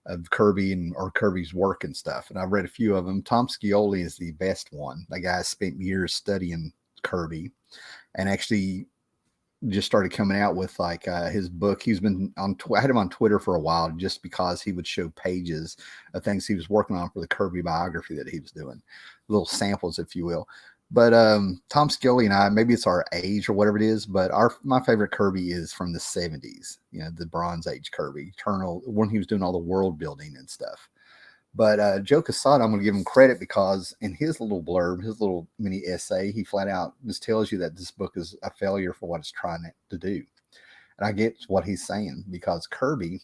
A: of Kirby and or Kirby's work and stuff. And I've read a few of them. Tom Scioli is the best one. The guy spent years studying Kirby and actually just started coming out with like his book. He's been on, I had him on Twitter for a while just because he would show pages of things he was working on for the Kirby biography that he was doing, little samples, if you will. But Tom Scioli and I, maybe it's our age or whatever it is, but my favorite Kirby is from the 70s, you know, the Bronze Age Kirby, Eternal, when he was doing all the world building and stuff. But Joe Quesada, I'm going to give him credit because in his little blurb, his little mini essay, he flat out just tells you that this book is a failure for what it's trying to do. And I get what he's saying because Kirby,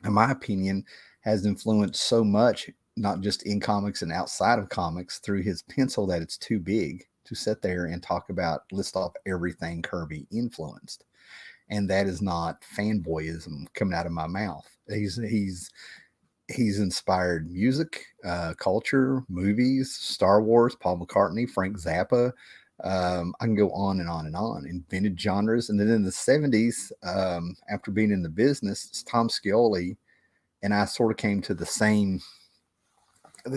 A: in my opinion, has influenced so much, not just in comics and outside of comics, through his pencil that it's too big to sit there and talk about, list off everything Kirby influenced. And that is not fanboyism coming out of my mouth. He's inspired music, culture, movies, Star Wars, Paul McCartney, Frank Zappa. I can go on and on and on. Invented genres. And then in the 70s, after being in the business, Tom Scioli and I sort of came to the same,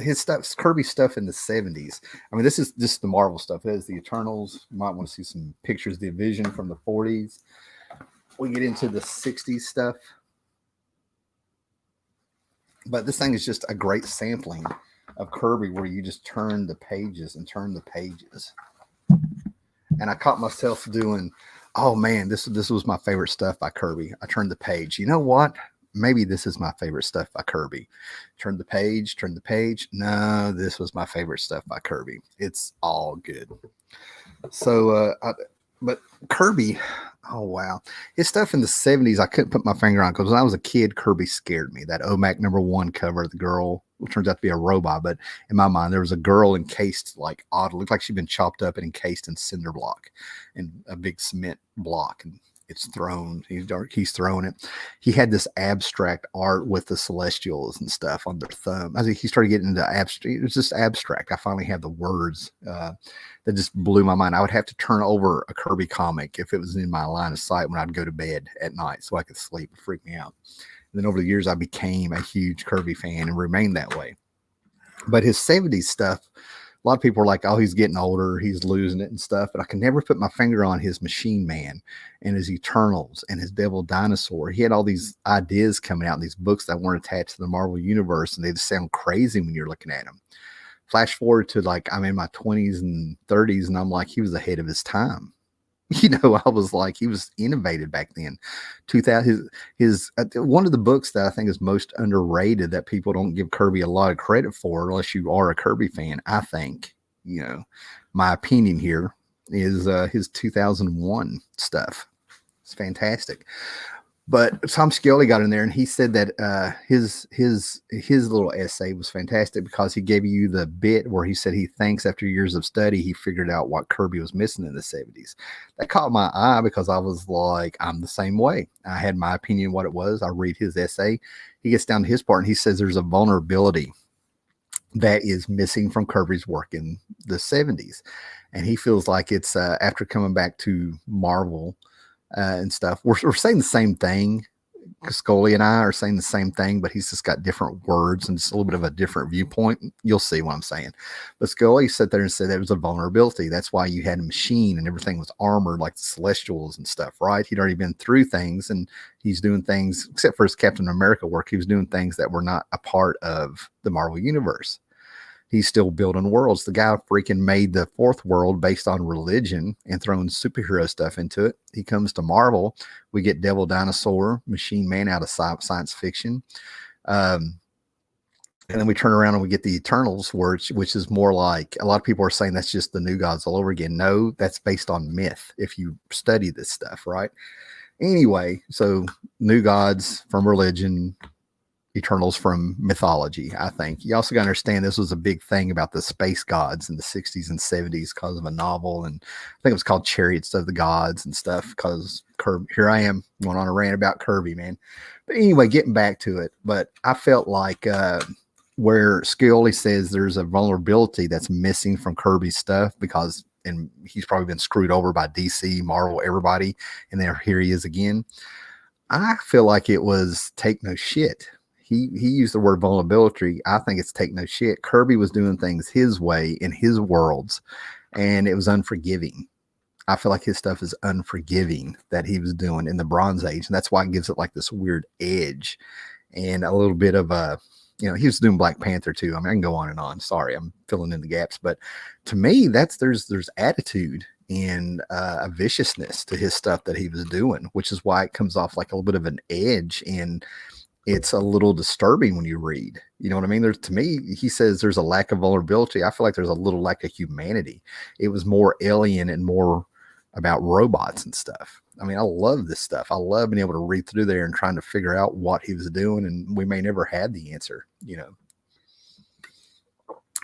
A: his stuff, Kirby stuff in the 70s. I mean, this is just the Marvel stuff. It has the Eternals. You might want to see some pictures of the Vision from the 40s. We get into the 60s stuff. But this thing is just a great sampling of Kirby where you just turn the pages and turn the pages. And I caught myself doing, oh man, this was my favorite stuff by Kirby. I turned the page. You know what? Maybe this is my favorite stuff by Kirby. Turn the page. No, this was my favorite stuff by Kirby. It's all good. So, but Kirby, oh wow, his stuff in the 70s I couldn't put my finger on because when I was a kid, Kirby scared me. That OMAC #1 cover, the girl, it turns out to be a robot, but in my mind there was a girl encased like odd, looked like she'd been chopped up and encased in cinder block and a big cement block, and it's thrown. He's throwing it. He had this abstract art with the Celestials and stuff on their thumb. I think he started getting into abstract. It was just abstract. I finally had the words that just blew my mind. I would have to turn over a Kirby comic if it was in my line of sight when I'd go to bed at night so I could sleep. It freaked me out. And then over the years, I became a huge Kirby fan and remained that way. But his 70s stuff, a lot of people are like, oh, he's getting older, he's losing it and stuff. But I can never put my finger on his Machine Man and his Eternals and his Devil Dinosaur. He had all these ideas coming out in these books that weren't attached to the Marvel Universe, and they just sound crazy when you're looking at them. Flash forward to like, I'm in my 20s and 30s, and I'm like, he was ahead of his time. You know, I was like, he was innovative back then. 2000, his one of the books that I think is most underrated that people don't give Kirby a lot of credit for, unless you are a Kirby fan. I think, you know, my opinion here is his 2001 stuff. It's fantastic. But Tom Scioli got in there and he said that his little essay was fantastic because he gave you the bit where he said he thinks after years of study, he figured out what Kirby was missing in the 70s. That caught my eye because I was like, I'm the same way. I had my opinion what it was. I read his essay. He gets down to his part and he says there's a vulnerability that is missing from Kirby's work in the 70s. And he feels like it's after coming back to Marvel and stuff. We're saying the same thing Scully and I are saying the same thing, but he's just got different words and just a little bit of a different viewpoint. You'll see what I'm saying. But Scully sat there and said that was a vulnerability. That's why you had a machine and everything was armored like the Celestials and stuff, right? He'd already been through things, and he's doing things, except for his Captain America work, he was doing things that were not a part of the Marvel Universe. He's still building worlds. The guy freaking made the fourth world based on religion and throwing superhero stuff into it. He comes to Marvel. We get Devil Dinosaur, Machine Man out of science fiction. And then we turn around and we get the Eternals, which is more like, a lot of people are saying that's just the New Gods all over again. No, that's based on myth if you study this stuff, right? Anyway, so New Gods from religion, Eternals from mythology, I think. You also got to understand this was a big thing about the space gods in the 60s and 70s because of a novel, and I think it was called Chariots of the Gods and stuff, because Kirby, here I am going on a rant about Kirby, man. But anyway, getting back to it, but I felt like where Scully says there's a vulnerability that's missing from Kirby's stuff, because, and he's probably been screwed over by DC, Marvel, everybody, and then here he is again. I feel like it was take no shit. He used the word vulnerability. I think it's take no shit. Kirby was doing things his way in his worlds, and it was unforgiving. I feel like his stuff is unforgiving that he was doing in the Bronze Age, and that's why it gives it like this weird edge and a little bit of a, he was doing Black Panther too. I mean, I can go on and on. Sorry, I'm filling in the gaps, but to me, there's attitude and a viciousness to his stuff that he was doing, which is why it comes off like a little bit of an edge, and it's a little disturbing when you read. You know what I mean? To me, he says there's a lack of vulnerability. I feel like there's a little lack of humanity. It was more alien and more about robots and stuff. I mean, I love this stuff. I love being able to read through there and trying to figure out what he was doing, and we may never have the answer,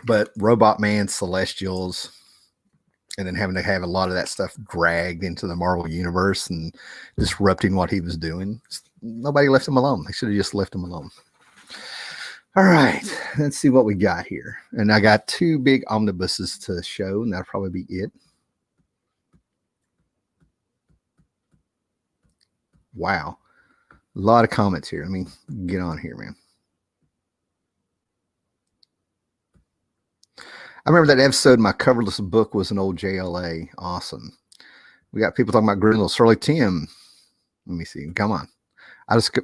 A: But Robot Man, Celestials, and then having to have a lot of that stuff dragged into the Marvel Universe and disrupting what he was doing. Nobody left him alone. They should have just left him alone. All right, let's see what we got here. And I got two big omnibuses to show, and that'll probably be it. Wow. A lot of comments here. Let me get on here, man. I remember that episode, my coverless book was an old JLA. Awesome. We got people talking about Grindel. Surly Tim. Let me see. Come on. I just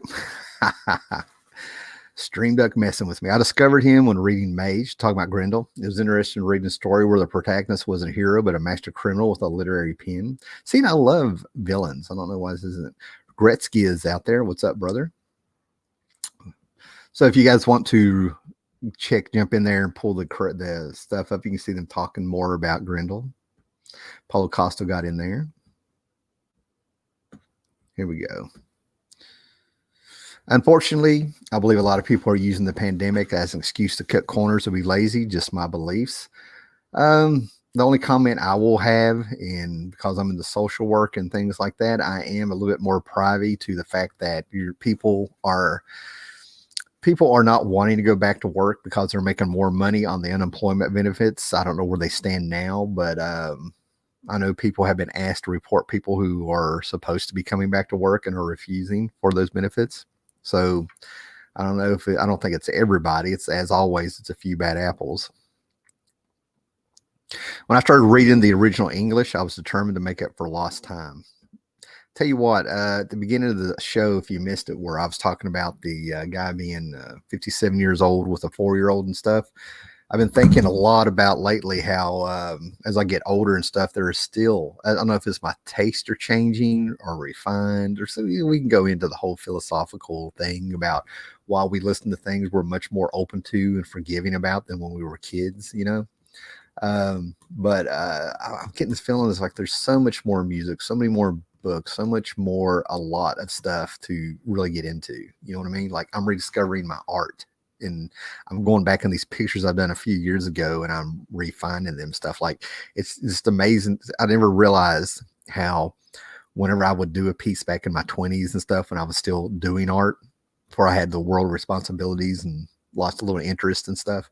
A: Stream Duck messing with me. I discovered him when reading Mage, talking about Grindel. It was interesting reading a story where the protagonist wasn't a hero, but a master criminal with a literary pen. See, and I love villains. I don't know why this isn't. Gretzky is out there. What's up, brother? So if you guys want to jump in there and pull the stuff up, you can see them talking more about Grindel. Paulo Costa got in there. Here we go. Unfortunately, I believe a lot of people are using the pandemic as an excuse to cut corners or be lazy. Just my beliefs. The only comment I will have, and because I'm into social work and things like that, I am a little bit more privy to the fact that your people are not wanting to go back to work because they're making more money on the unemployment benefits. I don't know where they stand now, but I know people have been asked to report people who are supposed to be coming back to work and are refusing for those benefits. So I don't know I don't think it's everybody. It's, as always, it's a few bad apples. When I started reading the original English, I was determined to make up for lost time. Tell you what, at the beginning of the show, if you missed it, where I was talking about the guy being 57 years old with a 4-year-old and stuff, I've been thinking a lot about lately how as I get older and stuff, there is still, I don't know if it's my taste are changing or refined, or so we can go into the whole philosophical thing about why we listen to things we're much more open to and forgiving about than when we were kids, But I'm getting this feeling it's like there's so much more music, so many more books, so much more, a lot of stuff to really get into. You know what I mean? Like I'm rediscovering my art, and I'm going back in these pictures I've done a few years ago, and I'm refining them stuff. Like it's just amazing. I never realized how whenever I would do a piece back in my 20s and stuff, when I was still doing art before I had the world responsibilities and lost a little interest and stuff,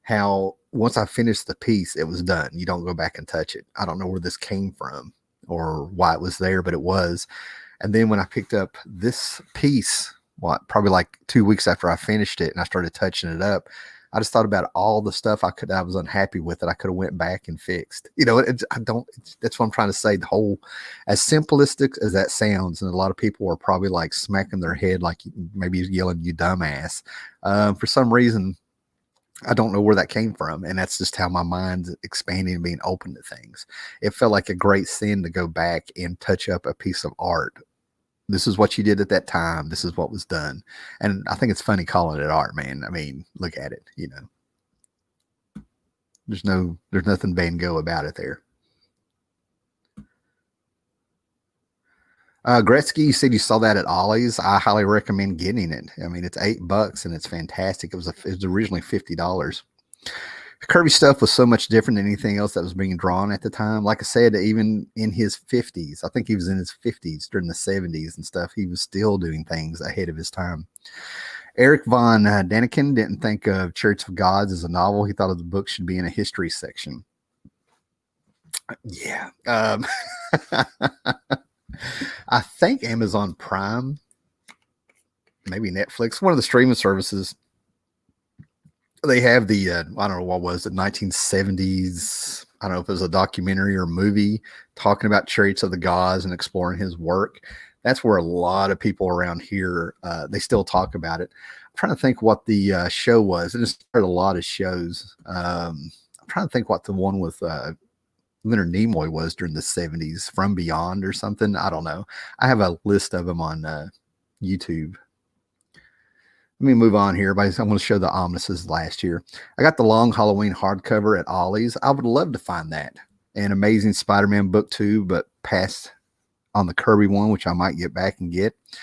A: how once I finished the piece, it was done. You don't go back and touch it. I don't know where this came from or why it was there, but it was. And then when I picked up this piece, probably like 2 weeks after I finished it and I started touching it up, I just thought about all the stuff I was unhappy with that I could have went back and fixed. That's what I'm trying to say. The whole, as simplistic as that sounds, and a lot of people are probably like smacking their head, like maybe yelling, "You dumbass." For some reason, I don't know where that came from. And that's just how my mind's expanding and being open to things. It felt like a great sin to go back and touch up a piece of art. This is what you did at that time. This is what was done. And I think it's funny calling it art, man. I mean, look at it, there's nothing Van Gogh about it there. Gretzky, you said you saw that at Ollie's. I highly recommend getting it. I mean, it's $8 and it's fantastic. It was originally $50. Kirby stuff was so much different than anything else that was being drawn at the time. Like I said, even in his 50s, I think he was in his 50s during the 70s and stuff, he was still doing things ahead of his time. Eric von Daniken didn't think of Chariots of Gods as a novel. He thought the book should be in a history section. Yeah. I think Amazon Prime, maybe Netflix, one of the streaming services, they have the, I don't know what was it, 1970s, I don't know if it was a documentary or a movie talking about Chariots of the Gods and exploring his work. That's where a lot of people around here, they still talk about it. I'm trying to think what the show was. I just heard a lot of shows. I'm trying to think what the one with Leonard Nimoy was during the 70s, From Beyond or something. I don't know. I have a list of them on YouTube. Let me move on here. I'm going to show the omnibuses last year. I got the Long Halloween hardcover at Ollie's. I would love to find that. An Amazing Spider-Man book 2, but passed on the Kirby one, which I might get back and get. I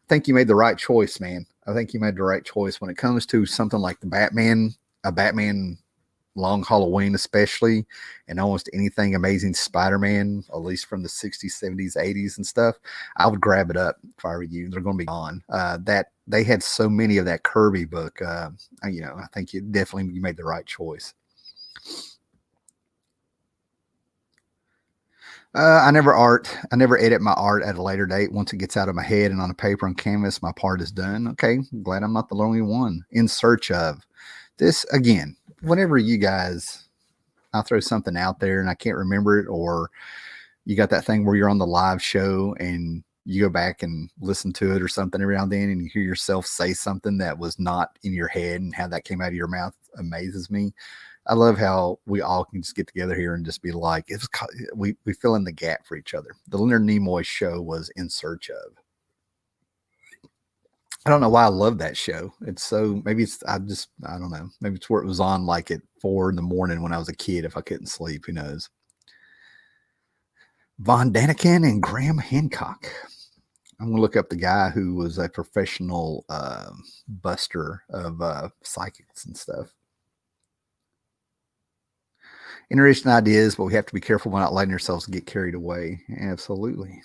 A: think you made the right choice, man. I think you made the right choice when it comes to something like the Batman, a Batman Long Halloween especially, and almost anything Amazing Spider-Man, at least from the 60s, 70s, 80s and stuff. I would grab it up if I were you. They're going to be gone. That they had so many of that Kirby book. I think you made the right choice. I never edit my art at a later date. Once it gets out of my head and on a paper and canvas, my part is done. Okay, glad I'm not the only one. In search of this again. Whenever you guys, I'll throw something out there and I can't remember it, or you got that thing where you're on the live show and you go back and listen to it or something every now and then, and you hear yourself say something that was not in your head, and how that came out of your mouth amazes me. I love how we all can just get together here and just be like, we fill in the gap for each other. The Leonard Nimoy show was In Search of. I don't know why I love that show. It's so, I don't know. Maybe it's where it was on like at 4 in the morning when I was a kid, if I couldn't sleep, who knows. Von Daniken and Graham Hancock. I'm going to look up the guy who was a professional buster of psychics and stuff. Interesting ideas, but we have to be careful about not letting ourselves get carried away. Absolutely.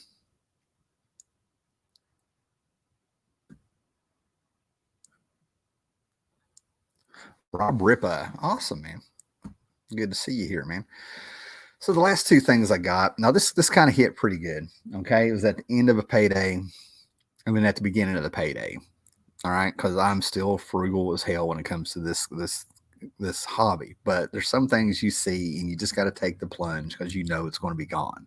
A: Rob Ripa. Awesome, man. Good to see you here, man. So the last two things I got, now this kind of hit pretty good. Okay. It was at the end of a payday. I mean, at the beginning of the payday. All right. Cause I'm still frugal as hell when it comes to this hobby, but there's some things you see and you just got to take the plunge because you know it's going to be gone.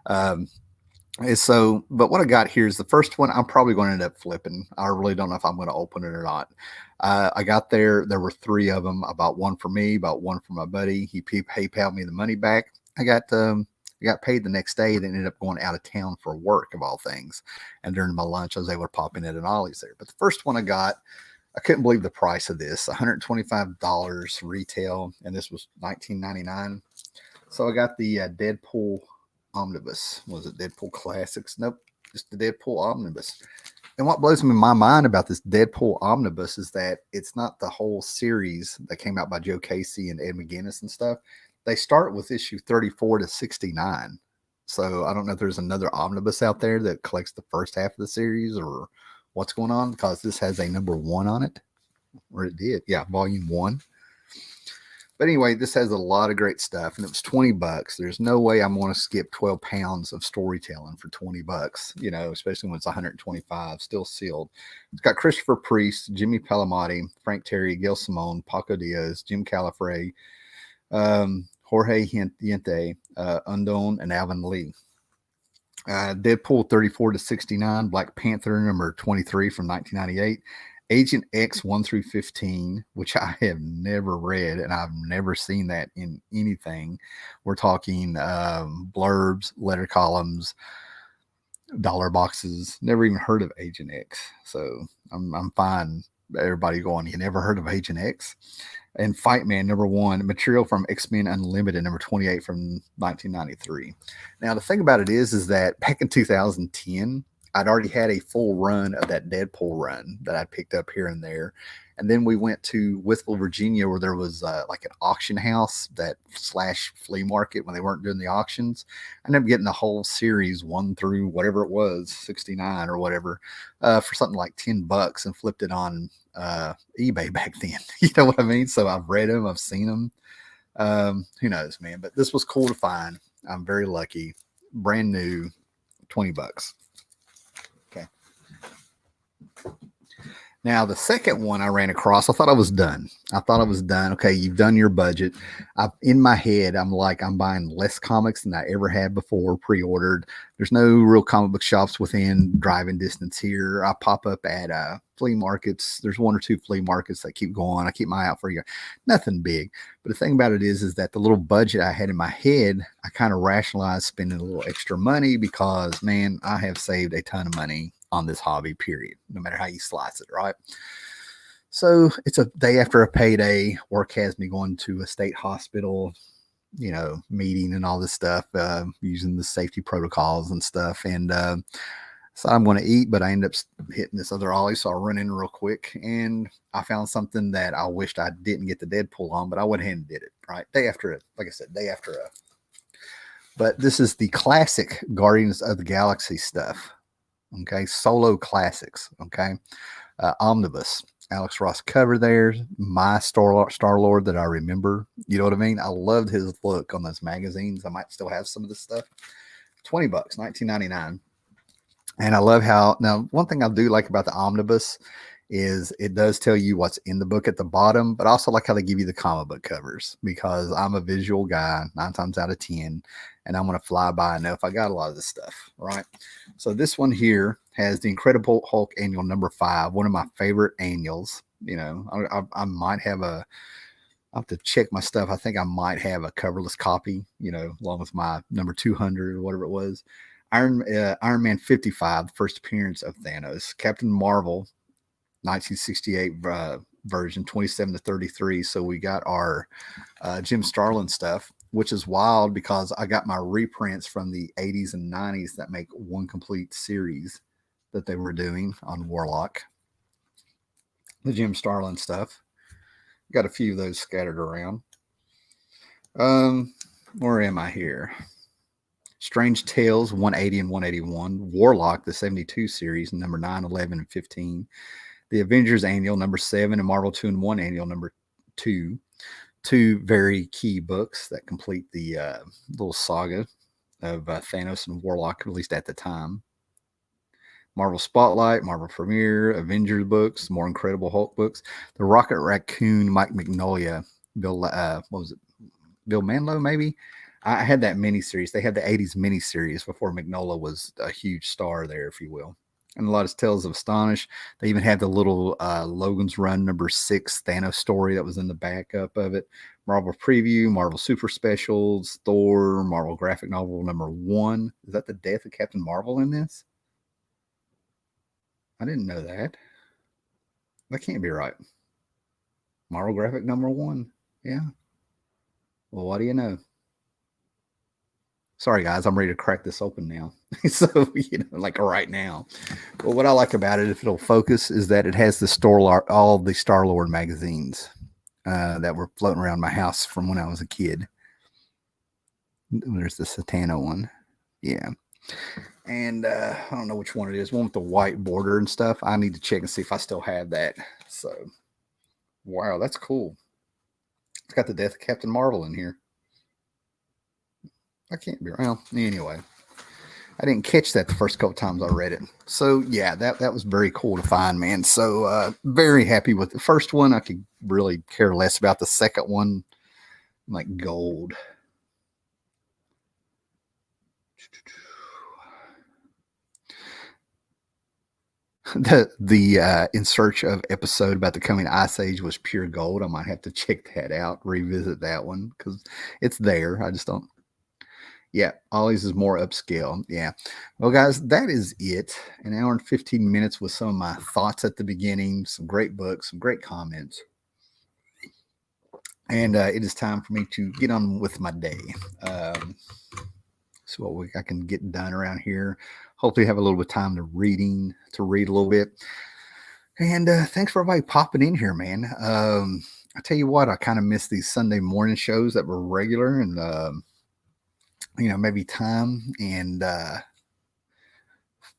A: But what I got here is the first one I'm probably going to end up flipping. I really don't know if I'm going to open it or not. I got there were 3 of them. I bought one for me, bought one for my buddy. He PayPal'd me the money back. I got paid the next day, then ended up going out of town for work of all things. And during my lunch, I was able to pop in at an Ollie's there. But the first one I got, I couldn't believe the price of this, $125 retail, and this was $19.99. So I got the Deadpool Omnibus. Was it Deadpool Classics? Nope, just the Deadpool Omnibus. And what blows me my mind about this Deadpool Omnibus is that it's not the whole series that came out by Joe Casey and Ed McGuinness and stuff. They start with issue 34 to 69. So I don't know if there's another omnibus out there that collects the first half of the series or what's going on, because this has a number 1 on it, or it did. Yeah, volume 1. But anyway, this has a lot of great stuff, and it was $20. There's no way I'm going to skip 12 pounds of storytelling for $20, especially when it's 125, still sealed. It's got Christopher Priest, Jimmy Palmiotti, Frank Terry, Gail Simone, Paco Diaz, Jim Califrey, Jorge Yente, Undone, and Alvin Lee. Deadpool 34 to 69, Black Panther number 23 from 1998, Agent X 1 through 15, which I have never read and I've never seen that in anything. We're talking blurbs, letter columns, dollar boxes. Never even heard of Agent X, so I'm fine. Everybody going, you never heard of Agent X? And Fight Man number 1, material from X-Men Unlimited number 28 from 1993. Now the thing about it is that back in 2010, I'd already had a full run of that Deadpool run that I picked up here and there. And then we went to Withville, Virginia, where there was like an auction house that / flea market when they weren't doing the auctions. I ended up getting the whole series 1 through whatever it was, 69 or whatever, for something like $10 and flipped it on eBay back then. You know what I mean? So I've read them, I've seen them. Who knows, man? But this was cool to find. I'm very lucky. Brand new, $20. Okay. Now, the second one I ran across, I thought I was done. Okay, you've done your budget. In my head, I'm like, I'm buying less comics than I ever had before, pre-ordered. There's no real comic book shops within driving distance here. I pop up at flea markets. There's 1 or 2 flea markets that keep going. I keep my eye out for you. Nothing big. But the thing about it is that the little budget I had in my head, I kind of rationalized spending a little extra money because, man, I have saved a ton of money on this hobby, period, no matter how you slice it, right? So it's a day after a payday. Work has me going to a state hospital, meeting and all this stuff, using the safety protocols and stuff. And so I'm going to eat, but I end up hitting this other Ollie. So I'll run in real quick. And I found something that I wished I didn't get the Deadpool on, but I went ahead and did it, right? Day after it. Like I said, day after a. But this is the classic Guardians of the Galaxy stuff. Okay, solo classics. Okay, Omnibus, Alex Ross cover there. My Star-Lord that I remember. You know what I mean? I loved his look on those magazines. I might still have some of this stuff. $20, 1999. And I love how, now one thing I do like about the Omnibus is it does tell you what's in the book at the bottom, but I also like how they give you the comic book covers because I'm a visual guy 9 times out of 10, and I'm going to fly by and know if I got a lot of this stuff, right? So this one here has the Incredible Hulk annual number 5, one of my favorite annuals. I might have I'll have to check my stuff. I think I might have a coverless copy, along with my number 200 or whatever it was. Iron Man 55, the first appearance of Thanos. Captain Marvel, 1968 version, 27 to 33. So we got our Jim Starlin stuff, which is wild because I got my reprints from the 80s and 90s that make one complete series that they were doing on Warlock. The Jim Starlin stuff. Got a few of those scattered around. Where am I here? Strange Tales 180 and 181. Warlock, the 72 series, number 9, 11, and 15. The Avengers annual, number 7, and Marvel 2-in-1 annual, number 2. 2 very key books that complete the little saga of Thanos and Warlock, at least at the time. Marvel Spotlight, Marvel Premiere, Avengers books, more Incredible Hulk books. The Rocket Raccoon, Mike Mignola, Bill, what was it? Bill Manlow, maybe? I had that miniseries. They had the 80s miniseries before Mignola was a huge star there, if you will. And a lot of Tales of Astonish. They even had the little Logan's Run number 6 Thanos story that was in the backup of it. Marvel Preview, Marvel Super Specials, Thor, Marvel Graphic Novel number 1. Is that the death of Captain Marvel in this? I didn't know that. That can't be right. Marvel Graphic number 1. Yeah. Well, what do you know? Sorry, guys, I'm ready to crack this open now. So, like right now. But what I like about it, if it'll focus, is that it has all the Star-Lord magazines that were floating around my house from when I was a kid. There's the Satana one. Yeah. And I don't know which one it is. One with the white border and stuff. I need to check and see if I still have that. So, wow, that's cool. It's got the death of Captain Marvel in here. I can't be well. Anyway, I didn't catch that the first couple times I read it. So yeah, that was very cool to find, man. So very happy with the first one. I could really care less about the second one. Like gold. The In Search of episode about the coming ice age was pure gold. I might have to check that out, revisit that one because it's there. I just don't. Yeah, Ollie's is more upscale. Yeah. Well, guys, that is it. An hour and 15 minutes with some of my thoughts at the beginning, some great books, some great comments. And it is time for me to get on with my day. So what I can get done around here. Hopefully have a little bit of time to read a little bit. And thanks for everybody popping in here, man. I tell you what, I kind of miss these Sunday morning shows that were regular and, maybe time and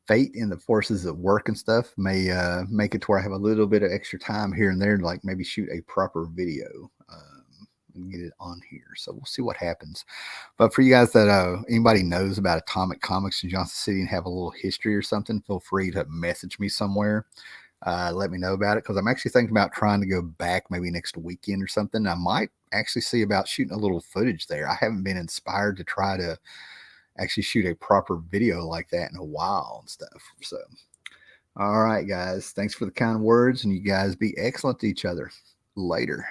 A: fate and the forces at work and stuff may make it to where I have a little bit of extra time here and there to like maybe shoot a proper video and get it on here. So we'll see what happens. But for you guys that anybody knows about Atomik Comics in Johnson City and have a little history or something, feel free to message me somewhere. Let me know about it because I'm actually thinking about trying to go back maybe next weekend or something. I might actually see about shooting a little footage there. I haven't been inspired to try to actually shoot a proper video like that in a while and stuff. So, all right, guys, thanks for the kind words, and you guys be excellent to each other. Later.